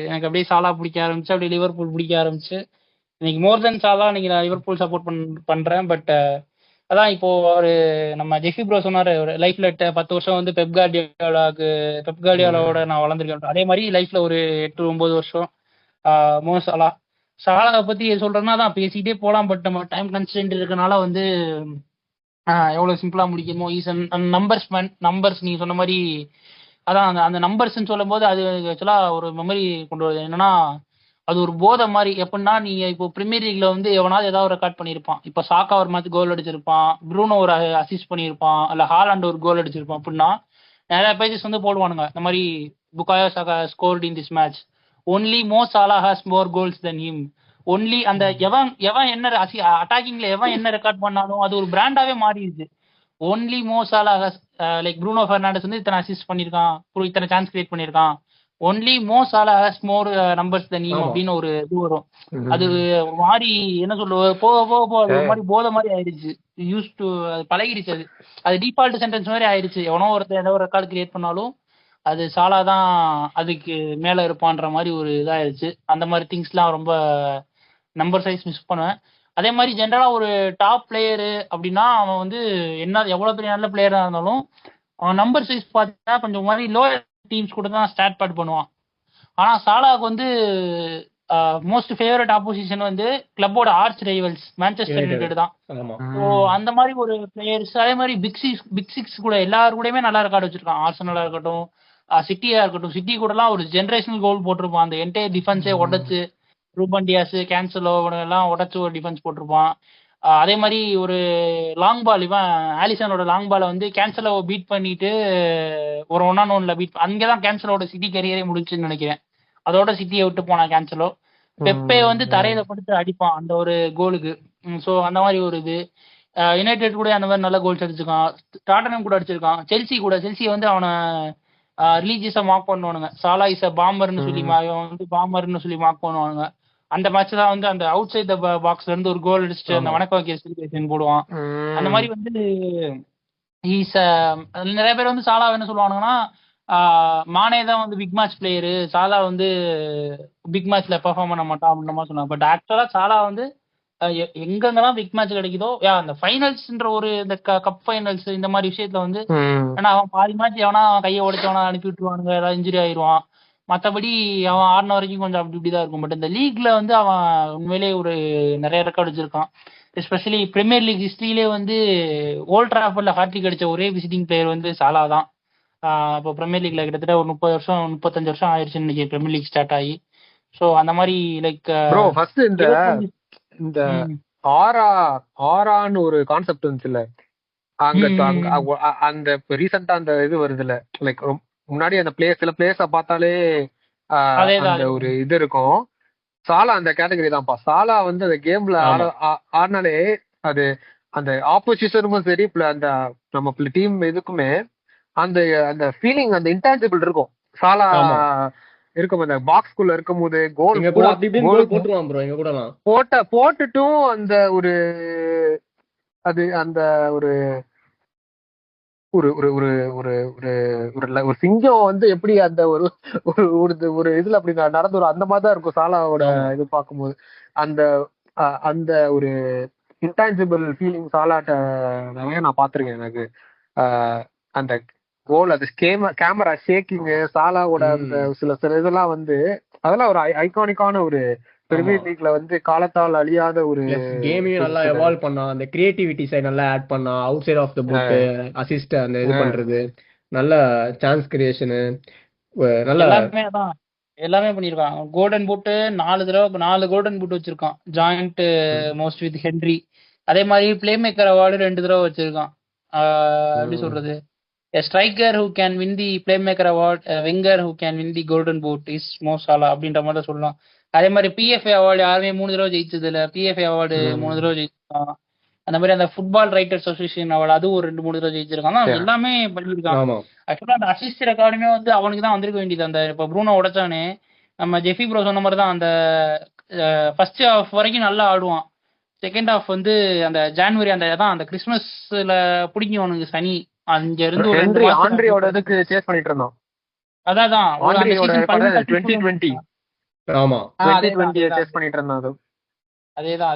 எனக்கு அப்படியே சாலா பிடிக்க ஆரம்பிச்சு, அப்படியே லிவர்பூல் பிடிக்க ஆரம்பிச்சு. இன்னைக்கு மோர் தென் சாலா இன்னைக்கு நான் லிவர்பூல் சப்போர்ட் பண்றேன். பட் அதான் இப்போ ஒரு நம்ம ஜெஃபி ப்ரோ சொன்னாரு, ஒரு லைஃப்ல 10 வருஷம் வந்து பெப் கார்டியோலாவோட நான் வளர்ந்துருக்கேன். அதே மாதிரி லைஃப்ல ஒரு 8-9 வருஷம் மோ சாலாவை பத்தி சொல்றேன்னா தான் பேசிக்கிட்டே போகலாம். பட் நம்ம டைம் கன்ஸ்டன்ட் இருக்கனால வந்து எவ்வளவு சிம்பிளா முடிக்கணுமோ. நம்பர்ஸ் நீங்க சொன்ன மாதிரி அதான் அந்த நம்பர்ஸ்ன்னு சொல்லும் போது அது ஆக்சுவலா ஒரு மெமரி கொண்டு வருது. என்னன்னா அது ஒரு போதை மாதிரி. எப்படின்னா நீங்க இப்போ பிரீமியர் லீக்ல வந்து எவனாவது ஏதாவது ரெக்கார்ட் பண்ணியிருப்பான். இப்போ சாக்கா ஒரு மாதிரி கோல் அடிச்சிருப்பான், ப்ரூனோ ஒரு அசிஸ்ட் பண்ணியிருப்பான், இல்ல ஹாலாண்ட் ஒரு கோல் அடிச்சிருப்பான். அப்படின்னா நிறைய பேஜஸ் வந்து போடுவானுங்க இந்த மாதிரி Bukayo Saka scored in this match, only Mo Salah has more goals then him. Only அந்த எவன் என்ன அட்டாக்கிங்ல எவன் என்ன ரெக்கார்ட் பண்ணாலும் அது ஒரு பிராண்டாவே மாறிடுச்சு. Only Mo Salah has like Bruno Fernandes வந்து இத்தனை அசிஸ்ட் பண்ணியிருக்கான், இத்தனை சான்ஸ் கிரியேட் பண்ணியிருக்கான், only Mo Salah has more numbers then him அப்படின்னு ஒரு இது வரும். அது ஒரு மாதிரி என்ன சொல்லுவோம், போக போக போக அது ஒரு மாதிரி போதை மாதிரி ஆயிடுச்சு. யூஸ் டு பழகிடுச்சு. அது டிஃபால்ட் சென்டென்ஸ் மாதிரி ஆயிடுச்சு. எவனோ ஒருத்தர் ஏதோ ஒரு ரெக்கார்டு கிரியேட் பண்ணாலும் அது சாலா தான் அதுக்கு மேல இருப்பான்ற மாதிரி ஒரு இதாயிருச்சு. அந்த மாதிரி திங்ஸ்லாம் ரொம்ப நம்பர் சைஸ் மிஸ் பண்ணுவேன். அதே மாதிரி ஜென்ரலா ஒரு டாப் பிளேயரு அப்படின்னா அவன் வந்து என்ன எவ்வளவு பெரிய நல்ல பிளேயரா இருந்தாலும் அவன் நம்பர் சைஸ் பார்த்தா கொஞ்சம் மாதிரி லோயர் டீம்ஸ் கூட தான் ஸ்டார்ட் பேட் பண்ணுவான். ஆனா சாலாவுக்கு வந்து மோஸ்ட் ஃபேவரட் ஆப்போசிஷன் வந்து கிளப்போட ஆர்ச் ரைவல்ஸ் மான்செஸ்டர் யுனைடெட் தான். ஸோ அந்த மாதிரி ஒரு பிளேயர்ஸ். அதே மாதிரி பிக் சிக்ஸ் கூட எல்லாரு கூடயுமே நல்லா ரெக்கார்டு வச்சிருக்கான். ஆர்சனலா இருக்கட்டும், சிட்டியா இருக்கட்டும். சிட்டி கூட எல்லாம் ஒரு ஜெனரேஷனல் கோல் போட்டிருப்பான். அந்த என்டையர் டிஃபென்ஸே உடைச்சு, ரூபன் டியாஸ், கேன்சலோ எல்லாம் உடைச்சு ஒரு டிஃபென்ஸ் போட்டிருப்பான். அதே மாதிரி ஒரு லாங் பால், இவன் ஆலிசனோட லாங் பாலை வந்து கேன்சலோ பீட் பண்ணிட்டு ஒரு 1-on-1 பீட், அங்கேதான் கேன்சலோட சிட்டி கரியரே முடிச்சுன்னு நினைக்கிறேன். அதோட சிட்டியை விட்டு போனான் கேன்சலோ. பெப்பே வந்து தரையில படுத்து அடிப்பான் அந்த ஒரு கோலுக்கு. ஸோ அந்த மாதிரி ஒரு இது. யுனைடெட் கூட அந்த மாதிரி நல்ல கோல்ஸ் அடிச்சிருக்கான். டாட்டனம் கூட அடிச்சிருக்கான். செல்சி வந்து அவனை ரிலீஜியஸா மார்க் பண்ணுவானுங்க. சாலா இஸ் பாம்பர்னு சொல்லி வந்து பாம்பர்னு சொல்லி மார்க் பண்ணுவானுங்க. அந்த மேட்ச் தான் வந்து அந்த அவுட் சைட் த பாக்ஸ்ல இருந்து ஒரு கோல் அடிச்சுட்டு அந்த வணக்க வைக்கிற செலிப்ரேஷன் போடுவான். அந்த மாதிரி வந்து நிறைய பேர் வந்து சாலா என்ன சொல்லுவானுங்கன்னா, மானே தான் வந்து பிக் மேட்ச் பிளேயரு, சாலா வந்து பிக் மேட்ச்ல பெர்ஃபார்ம் பண்ண மாட்டான் அப்படின்ற மாதிரி சொன்னாங்க. பட் ஆக்சுவலா சாலா வந்து எங்கெங்கெல்லாம் பிக் மேட்ச் கிடைக்குதோ அந்த ஃபைனல்ஸ்ன்ற ஒரு இந்த கப் ஃபைனல்ஸ் இந்த மாதிரி விஷயத்துல வந்து ஏன்னா அவன் பாதி மேட்ச் எவனா கையை உடைச்சவனா அனுப்பி விட்டுருவானுங்க, ஏதாவது இன்ஜுரி ஆயிடுவான். மற்றபடி அவன் ஆடின வரைக்கும் கொஞ்சம் அப்படி இப்படிதான் இருக்கும். பட் இந்த லீக்ல வந்து அவன் உண்மையிலேயே ஒரு நிறைய ரெக்கார்ட் வச்சிருக்கான். எஸ்பெஷலி பிரீமியர் லீக் ஹிஸ்டரியிலே வந்து ஓல்ட் டிராஃபர்ட்ல ஹாட்ரிக் அடிச்ச ஒரே விசிட்டிங் பிளேயர் வந்து சாலா தான். இப்போ பிரீமியர் லீக்ல கிட்டத்தட்ட ஒரு 30 வருஷம் 35 வருஷம் ஆயிடுச்சுன்னு நினைக்கிறேன் பிரீமியர் லீக் ஸ்டார்ட் ஆகி. ஸோ அந்த மாதிரி லைக் ஃபர்ஸ்ட் இந்த ஆரான்னு ஒரு கான்செப்ட் இருந்துச்சுல்ல அந்த ரீசெண்டா அந்த இது வருது இல்ல, லைக் முன்னாடி அந்த சில பிளேயர்ஸ பார்த்தாலே அந்த ஒரு இது இருக்கும். சாலா அந்த கேட்டகரி தான்ப்பா. சாலா வந்து அந்த கேம்ல ஆடினாலே அது அந்த ஆப்போசிஷனுக்கும் சரி அந்த நம்ம டீம் இதுக்குமே அந்த அந்த ஃபீலிங் அந்த இன்டான்ஜிபிள் இருக்கும். சாலா இருக்கும் அந்த பாக்ஸ்குள்ள இருக்கும் போது கோல் போட்டுட்டும் அந்த ஒரு அது அந்த ஒரு ஒரு ஒரு ஒரு ஒரு ஒரு சிங்கம் வந்து எப்படி அந்த ஒரு ஒரு இதுல அப்படி நடந்து வரும் அந்த மாதிரிதான் இருக்கும் சாலாவோட இது பார்க்கும்போது. அந்த அந்த ஒரு இன்டான்ஜிபிள் ஃபீலிங் சாலாட்ட நிறைய நான் பார்த்திருக்கேன். எனக்கு அந்த கோல் அது கேமரா ஷேக்கிங் சாலாவோட அந்த சில இதெல்லாம் வந்து அதெல்லாம் ஒரு ஐகானிக்கான ஒரு பிரீமியர் லீக்ல வந்து காலத்தால் அழியாத ஒரு கேமையும் நல்லா எவால்வ் பண்ணா, அந்த கிரியேட்டிவிட்டி சைடு நல்லா ஆட் பண்ணா, outside of the book assist அந்த இது பண்றது, நல்ல சான்ஸ் கிரியேஷனு நல்ல எல்லாமே பண்ணிருக்கான். கோல்டன் பூட் 4 கோல்டன் பூட் வச்சிருக்கான், ஜாயிண்ட் மோஸ்ட் வித் ஹென்ரி. அதே மாதிரி பிளே மேக்கர் அவார்டு 2 தடவை வச்சிருக்கான். எப்படி சொல்றது, a striker who can win the playmaker award, a winger who can win the golden boot is Mo Salah அப்படின்ற மாதிரி சொல்லலாம். அதே மாதிரி பிஎஃப்ஏ அவார்டு யாருமே 3 தடவை ஜெயிச்சது இல்ல, பிஎஃப்ஏ அவார்டு 3 தடவை ஜெயிச்சிருக்கான். அந்த மாதிரி அந்த ஃபுட்பால் ரைட்டர்ஸ் அசோசியேஷன் அவார்டு அது ஒரு 2-3 தடவை ஜெயிச்சிருக்காங்க. எல்லாமே பண்ணிருக்காங்க. ஆக்சுவலா அந்த அசிஸ்ட் ரெக்கார்டுமே வந்து அவனுக்கு தான் வந்திருக்க வேண்டியது. அந்த இப்ப ப்ரூனோ உடைச்சானே, நம்ம ஜெஃபி ப்ரோ சொன்ன மாதிரி தான் அந்த ஃபர்ஸ்ட் ஹாஃப் வரைக்கும் நல்லா ஆடுவான். செகண்ட் ஹாஃப் வந்து அந்த ஜான்வரி அந்த கிறிஸ்மஸ்ல பிடிக்கும் அவனுக்கு சனி. அங்க இருந்து ஆண்ட்ரியோட இதுக்கு சேஸ் பண்ணிட்டு இருந்தோம். அதான் ஆண்ட்ரியோட 2020 ஆமா 2020 சேஸ் பண்ணிட்டு இருந்தான். அதேதான்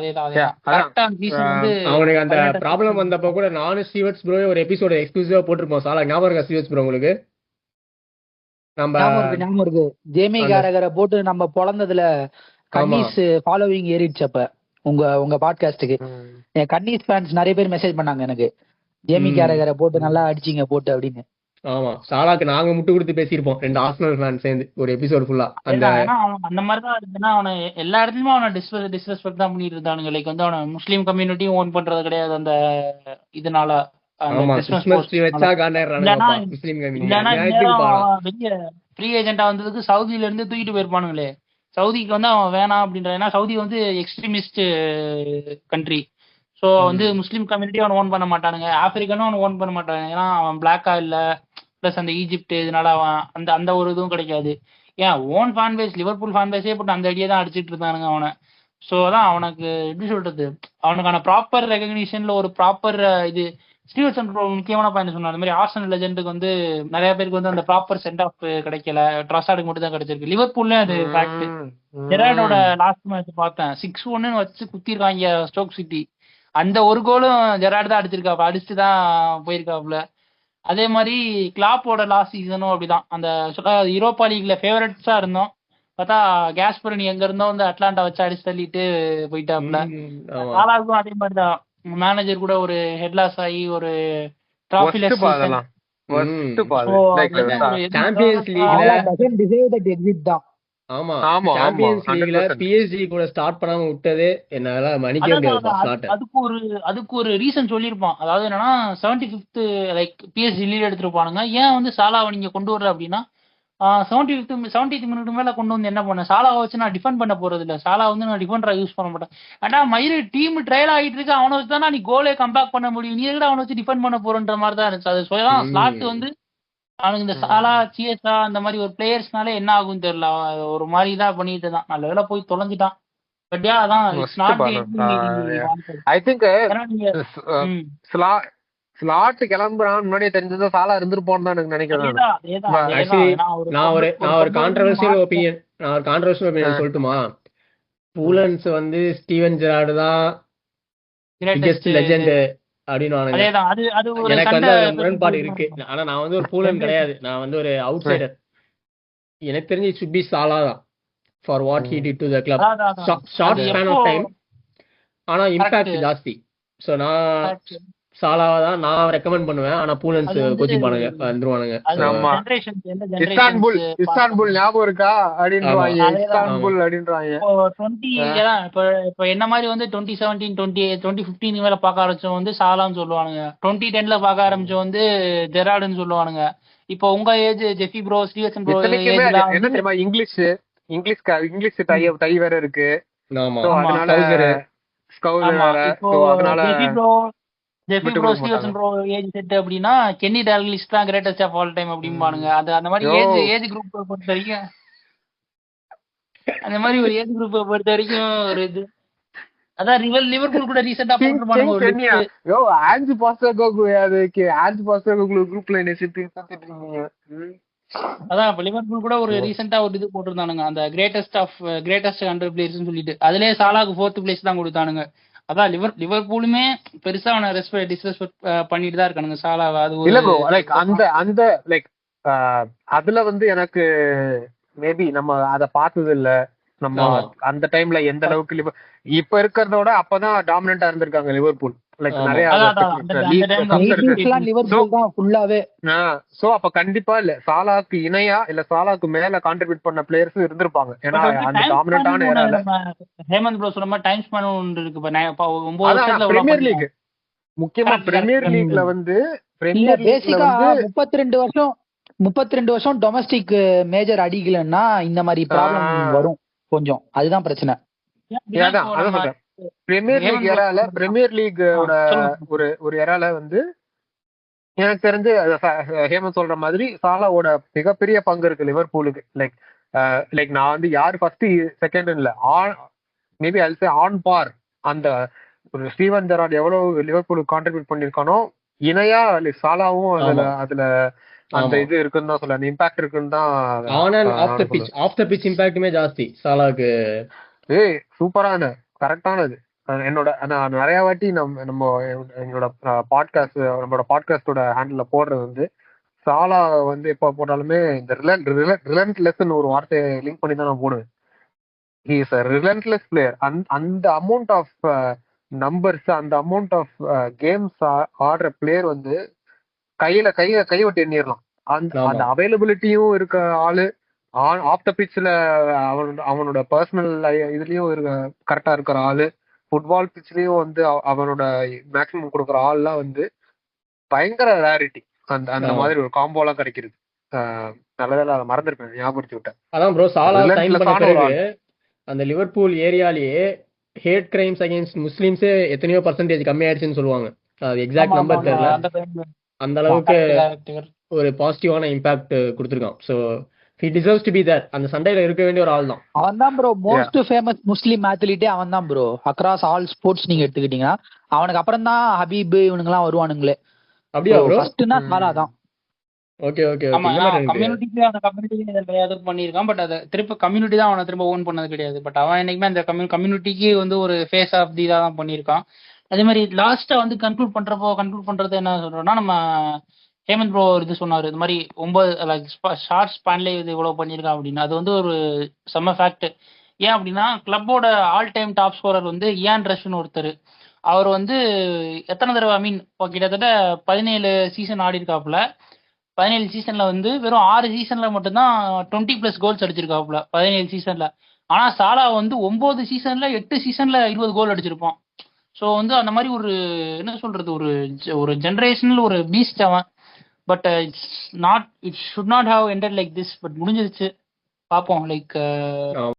கரெக்ட்டா அந்த சீசன் வந்து அவனுக்கு அந்த ப்ராப்ளம் வந்தப்ப கூட நானும் ஸ்டீவர்ட்ஸ் ப்ரோ ஒரு எபிசோட் எக்ஸ்க்ளூசிவா போட்டுருப்போம். சாலா ஞாபகம் இருக்கா ஸ்டீவர்ட்ஸ் ப்ரோ உங்களுக்கு? நம்ம ஞாபகம் இருக்கு, ஜேமி கேரகரை போட்டு நம்ம பொளந்ததுல கன்னீஸ் ஃபாலோவிங் ஏறிடுச்சு. அப்ப உங்க பாட்காஸ்டுக்கு என் கன்னீஸ் ஃபேன்ஸ் நிறைய பேர் மெசேஜ் பண்ணாங்க எனக்கு, ஜேமி கேரகரை போட்டு நல்லா அடிச்சிங்க போட்டு அப்படின்னு. ஆமா, சாலாக்கு நாங்க முட்டு கொடுத்து பேசியிருப்போம் 2 ஆர்சனல் ஃபேன் சேர்ந்து ஒரு எபிசோட் ஃபுல்லா. அந்த மாதிரி தான் இருக்குன்னா அவனை எல்லா இடத்துலயுமே அவனை டிஸ்ரெஸ்பெக்ட் தான் பண்ணிட்டு இருந்தானுங்க. லைக் வந்து அவனை முஸ்லீம் கம்யூனிட்டியும் ஓன் பண்றது கிடையாது அந்த இதனால. ஃப்ரீ ஏஜென்டா வந்ததுக்கு சவுதியில இருந்து தூக்கிட்டு போயிருப்பானுங்களே. சவுதிக்கு வந்து அவன் வேணாம் அப்படின்ற, ஏன்னா சவுதி வந்து எக்ஸ்ட்ரீமிஸ்ட் கண்ட்ரி. ஸோ வந்து முஸ்லீம் கம்யூனிட்டி அவன் ஓன் பண்ண மாட்டானுங்க, ஆப்பிரிக்கனும் அவன் ஓன் பண்ண மாட்டாங்க, ஏன்னா அவன் பிளாக்கா இல்ல, பிளஸ் அந்த ஈஜிப்ட் இதனால அவன் அந்த ஒரு இதுவும் கிடைக்காது. ஏன் own fan base Liverpool fan பேஸே போட்டு அந்த ஐடியா தான் அடிச்சிட்டு இருந்தானுங்க அவனை. ஸோ அதான் அவனுக்கு எப்படி சொல்றது, அவனுக்கான ப்ராப்பர் ரெகக்னிஷன்ல ஒரு ப்ராப்பர் இது ஸ்டீவர்சன் முக்கியமான பாயிண்ட் சொன்னார். அந்த மாதிரி ஆர்சனல் லெஜெண்டுக்கு வந்து நிறைய பேருக்கு வந்து அந்த ப்ராப்பர் சென்ட் ஆஃப் கிடைக்கல, ட்ரஸார்டுக்கு மட்டும் தான் கிடைச்சிருக்கு. லிவர்பூல்ல அது ஃபேக்ட். ஜெரார்டோட லாஸ்ட் மேட்ச் பார்த்தேன், 6-1 வச்சு குத்திருக்காங்க ஸ்டோக் சிட்டி. அந்த ஒரு கோலும் ஜெரார்டு தான் அடிச்சிருக்காப்ல, அடிச்சுட்டு தான் போயிருக்காப்ல. அதே மாதிரி கிளாப்போட லாஸ்ட் சீசனும் அப்படிதான், அந்த யூரோப்பா லீக்ல ஃபேவரட்ஸா இருந்தோம், பார்த்தா கேஸ்பரனி எங்க இருந்தோ வந்து அட்லாண்டா வச்சு அடிச்சு தள்ளிட்டு போயிட்டாப்ல. சாலாவுக்கும் அதே மாதிரி தான், மேனேஜர் கூட ஒரு ஹெட்லாஸ் ஆகி ஒரு டிராஃபிலெஸ் தான். ஆமா, சாம்பியன்ஸ் லீக்ல பிஎஸ்ஜி கூட ஸ்டார்ட் பண்ணாம விட்டதே என்னால மன்னிக்கவே முடியாது. அதுக்கு ஒரு ரீசன் சொல்லிருப்பான். அதாவது என்னன்னா 75th லைக் பிஎஸ்ஜி லீட் எடுத்துருப்பானுங்க, ஏன் வந்து சாலாவை நீங்க கொண்டு வர்ற அப்படின்னா 70th மினிட் மேல கொண்டு வந்து என்ன பண்ண, சாலாவை வச்சு நான் டிஃபெண்ட் பண்ண போறது இல்ல, சாலா வந்து நான் டிஃபெண்டரா யூஸ் பண்ண மாட்டேன். ஆனா மயிறு டீம் ட்ரையல் ஆகிட்டு இருக்கு, அவனை வச்சு தானே நீ கோலே கம்பேக் பண்ண முடியும், நீ எதுக்கு அவனை வச்சு டிஃபெண்ட் பண்ண போறன்ற மாதிரி தான் இருந்துச்சு. அது சொல்லலாம் ஸ்லாட் வந்து அவனுக்கு இந்த சாலா சிஎஸ்ஆ அந்த மாதிரி ஒரு பிளேயர்ஸ்னாலே என்ன ஆகும்னு தெரியல, ஒரு மாதிரி தான் பண்ணிட்டு தான் நல்ல வேலை போய் தொலைஞ்சிட்டான். பட் அதான் ஐ திங்க் ஸ்லாட் கிளம்புறான் முன்னாடியே தெரிஞ்சதா சாலா இருந்துருப்போம் தான் எனக்கு நினைக்கிறேன். நான் ஒரு கான்ட்ரவர்சியல் ஒப்பீனியன் சொல்லட்டுமா? பூலன்ஸ் வந்து ஸ்டீவன் ஜெரார்டு தான் பிகெஸ்ட் லெஜெண்ட் அப்படின்னு எனக்கு வந்து முரண்பாடு இருக்கு. ஆனா நான் வந்து ஒரு பூலன் கிடையாது, நான் வந்து ஒரு அவுட் சைடர். எனக்கு தெரிஞ்சு சுட் பி சாலா தான் for what he did to the club. Short span of time, ஆனா இம்பாக்ட் ஜாஸ்தி. சோ நான் சாலாவை தான் நான் ரெக்கமெண்ட் பண்ணுவேன். ஆனா பூலன்ஸ் கோச்சிங் பண்ணுங்க வந்துருவானுங்க. இஸ்தான்புல் ஞாபகம் இருக்கா அப்படின்றாங்க, இஸ்தான்புல் அப்படின்றாங்க. இப்ப என்ன மாதிரி வந்து 2017 2015 மேல பாக்க ஆரம்பிச்சோம் வந்து சாலான்னு சொல்லுவானுங்க, 2010 பாக்க ஆரம்பிச்சோம் வந்து ஜெரார்டுன்னு சொல்லுவானுங்க. இப்போ உங்க age Jeffy bro, Steven bro என்ன தெரியுமா, இங்கிலீஷ் டை வேற இருக்கு. Jeffy bro, Steven bro age set அப்படின்னா கென்னி டால்கிலிஷ் தான் கிரேட்டஸ்ட் ஆஃப் ஆல் டைம் அப்படிம்பானுங்க. அந்த மாதிரி ஏஜ் குரூப் பொறுத்த வரைக்கும், அந்த மாதிரி ஒரு ஏஜ் குரூப் பொறுத்த வரைக்கும் ஒரு இது. அதான் லிவர்பூல் கூட ரீசெண்டா போட்டுருப்பானுங்க ஒரு யோ ஆன்ஜி பாஸ்டர்கோ அதுக்கு ஆன்ஜி பாஸ்டர்கோ குரூப்ல என்ன சேர்த்து பார்த்துட்டு. அதான் இப்ப லிவர்பூல் கூட ஒரு ரீசெண்டா ஒரு இது போட்டிருந்தானுங்க, அந்த கிரேட்டஸ்ட் 100 பிளேயர்ஸ்னு சொல்லிட்டு. அதுலயே சாலாக்கு 4th பிளேஸ் தான் கொடுத்தானுங்க. அதான் லிவர்பூலுமே பெருசா அவனை டிஸ்ரெஸ்பெக்ட் பண்ணிட்டு தான் இருக்கானுங்க சாலாவை. அது இல்ல ப்ரோ, லைக் அந்த லைக் அதுல வந்து எனக்கு மேபி நம்ம அத பார்த்தது இல்ல, நம்ம அந்த டைம்ல எந்த அளவுக்கு இப்ப இருக்கிறதோட அப்பதான் டாமினண்டா இருந்திருக்காங்க லிவர்பூல். லைக் நிறைய சோ அப்ப கண்டிப்பா இல்ல சாலாக்கு இணையா இல்ல சாலாக்கு மேல கான்ட்ரிபியூட் பண்ண பிளேயர்ஸ் இருந்திருப்பாங்க. ஏன்னா அந்த டாமினண்டான ஏரால ஹேமந்த் ப்ரோ சொன்ன மாதிரி டைம் ஸ்பேன் ஒன்று இருக்கு. பிரீமியர் லீக் முக்கியமா பிரீமியர் லீக்ல வந்து 32 வருஷம் டொமஸ்டிக் மேஜர் அடிக்கலன்னா இந்த மாதிரி ப்ராப்ளம் வரும் கொஞ்சம். அதுதான் பிரச்சனை. பிரீமியர் லீக் ஏரால பிரீமியர் லீக் ஒரு ஏரால வந்து எனக்கு தெரிஞ்சு ஹேமந்த் சொல்ற மாதிரி சாலாவோட மிகப்பெரிய பங்கு இருக்கு லிவர்பூலுக்கு. லைக் நான் வந்து யாரு ஃபர்ஸ்ட் செகண்ட் இல்ல, maybe I will say on par. அந்த ஒரு ஸ்டீவன் ஜெரார்ட் எவ்வளவு லிவர்பூலுக்கு கான்ட்ரிபியூட் பண்ணிருக்கானோ இணையா சாலாவும் அதுல அந்த இது இருக்குன்னு தான் சொல்ல, இம்பாக்ட் இருக்குன்னு தான். ஆஃப் தி பிட்ச் இம்பாக்ட்டுமே ஜாஸ்தி சாலாக்கு. சூப்பரான கரெக்டானது. என்னோட நான் நிறைய வாட்டி எங்களோட பாட்காஸ்டோட ஹேண்டில் போடுறது வந்து சாலா வந்து எப்ப போட்டாலுமே இந்த ரிலன்ட்லெஸ் ஒரு வார்த்தையை லிங்க் பண்ணி தான் நான் போடுவேன். He is a relentless player. அந்த அமௌண்ட் ஆஃப் நம்பர்ஸ், அந்த அமௌண்ட் ஆஃப் கேம்ஸ் ஆடுற பிளேயர் வந்து கை விட்டு எண்ணிடலாம். அந்த அவைலபிலிட்டியும் இருக்க ஆளு, ஆஃப் த பிட்ச்ல அவனோட பர்சனல் இதுலயும் கரெக்டா இருக்கிற ஆளு, ஃபுட்பால் பிட்ச்லயும் வந்து அவனோட மேக்ஸிமம் கொடுக்குற ஆள்லாம் வந்து பயங்கர ரேரிட்டி. அந்த மாதிரி ஒரு காம்போ எல்லாம் கிடைக்கிறது. நல்லதெல்லாம் அதை மறந்துருப்பேன், ஞாபகப்படுத்தி விட்டேன். அதான் ப்ரோ சாலா சைன் பண்ண பிறகு அந்த லிவர்பூல் ஏரியாலேயே ஹேட் கிரைம்ஸ் அகைன்ஸ்ட் முஸ்லிம்ஸ் எத்தனையோ பர்சன்டேஜ் கம்மியாயிடுச்சுன்னு சொல்லுவாங்க. அது எக்ஸாக்ட் நம்பர் தெரியல. அந்த அளவுக்கு ஒரு பாசிட்டிவான இம்பாக்ட் கொடுத்துருக்கான். So he deserves to be there. அந்த சண்டையில இருக்க வேண்டிய ஒரு ஆள் தான். அவன் தான் ப்ரோ மோஸ்ட் ஃபேமஸ் முஸ்லிம் அத்லீட்டே அவன் தான் ப்ரோ. அக்ராஸ் ஆல் ஸ்போர்ட்ஸ் நீங்க எடுத்துக்கிட்டீங்கன்னா அவனுக்கு அப்புறம் தான் ஹபீப் இவனுங்க எல்லாம் வருவானுங்களே. அப்படியா ப்ரோ? ஃபர்ஸ்ட்னா சாலா தான். ஓகே ஓகே ஆமா, கம்யூனிட்டிக்கு அந்த கம்யூனிட்டி பண்ணியிருக்கான். பட் அதை திரும்ப கம்யூனிட்டி தான் அவனை திரும்ப ஓன் பண்ணது கிடையாது. பட் அவன் என்னைக்குமே அந்த கம்யூனிட்டிக்கு வந்து ஒரு ஃபேஸ் ஆஃப் தி தான் பண்ணியிருக்கான். அதே மாதிரி லாஸ்டா வந்து கன்க்ளூட் பண்றது என்ன சொல்றோம்னா, நம்ம ஹேமந்த் ப்ரோ இது சொன்னாரு, இது மாதிரி 9 ஷார்ட் ஸ்பேன்ல இது இவ்வளவு பண்ணியிருக்கான் அப்படின்னு. அது வந்து ஒரு செம்ம ஃபேக்ட். ஏன் அப்படின்னா கிளப்போட ஆல் டைம் டாப் ஸ்கோரர் வந்து இயான் ரஷ்னு ஒருத்தர். அவர் வந்து எத்தனை தடவை கிட்டத்தட்ட 17 சீசன் ஆடி இருக்காப்புல. 17 சீசன்ல வந்து வெறும் 6 சீசன்ல மட்டும்தான் 20+ கோல்ஸ் அடிச்சிருக்காப்புல 17 சீசன்ல. ஆனா சாலா வந்து 9 சீசன்ல 8 சீசன்ல 20 கோல் அடிச்சிருப்பான். ஸோ வந்து அந்த மாதிரி ஒரு என்ன சொல்றது, ஒரு ஜெனரேஷனல் ஒரு பீஸ்ட் அவன். But it's should not have ended like this. But முடிஞ்சிருச்சு, பார்ப்போம். லைக்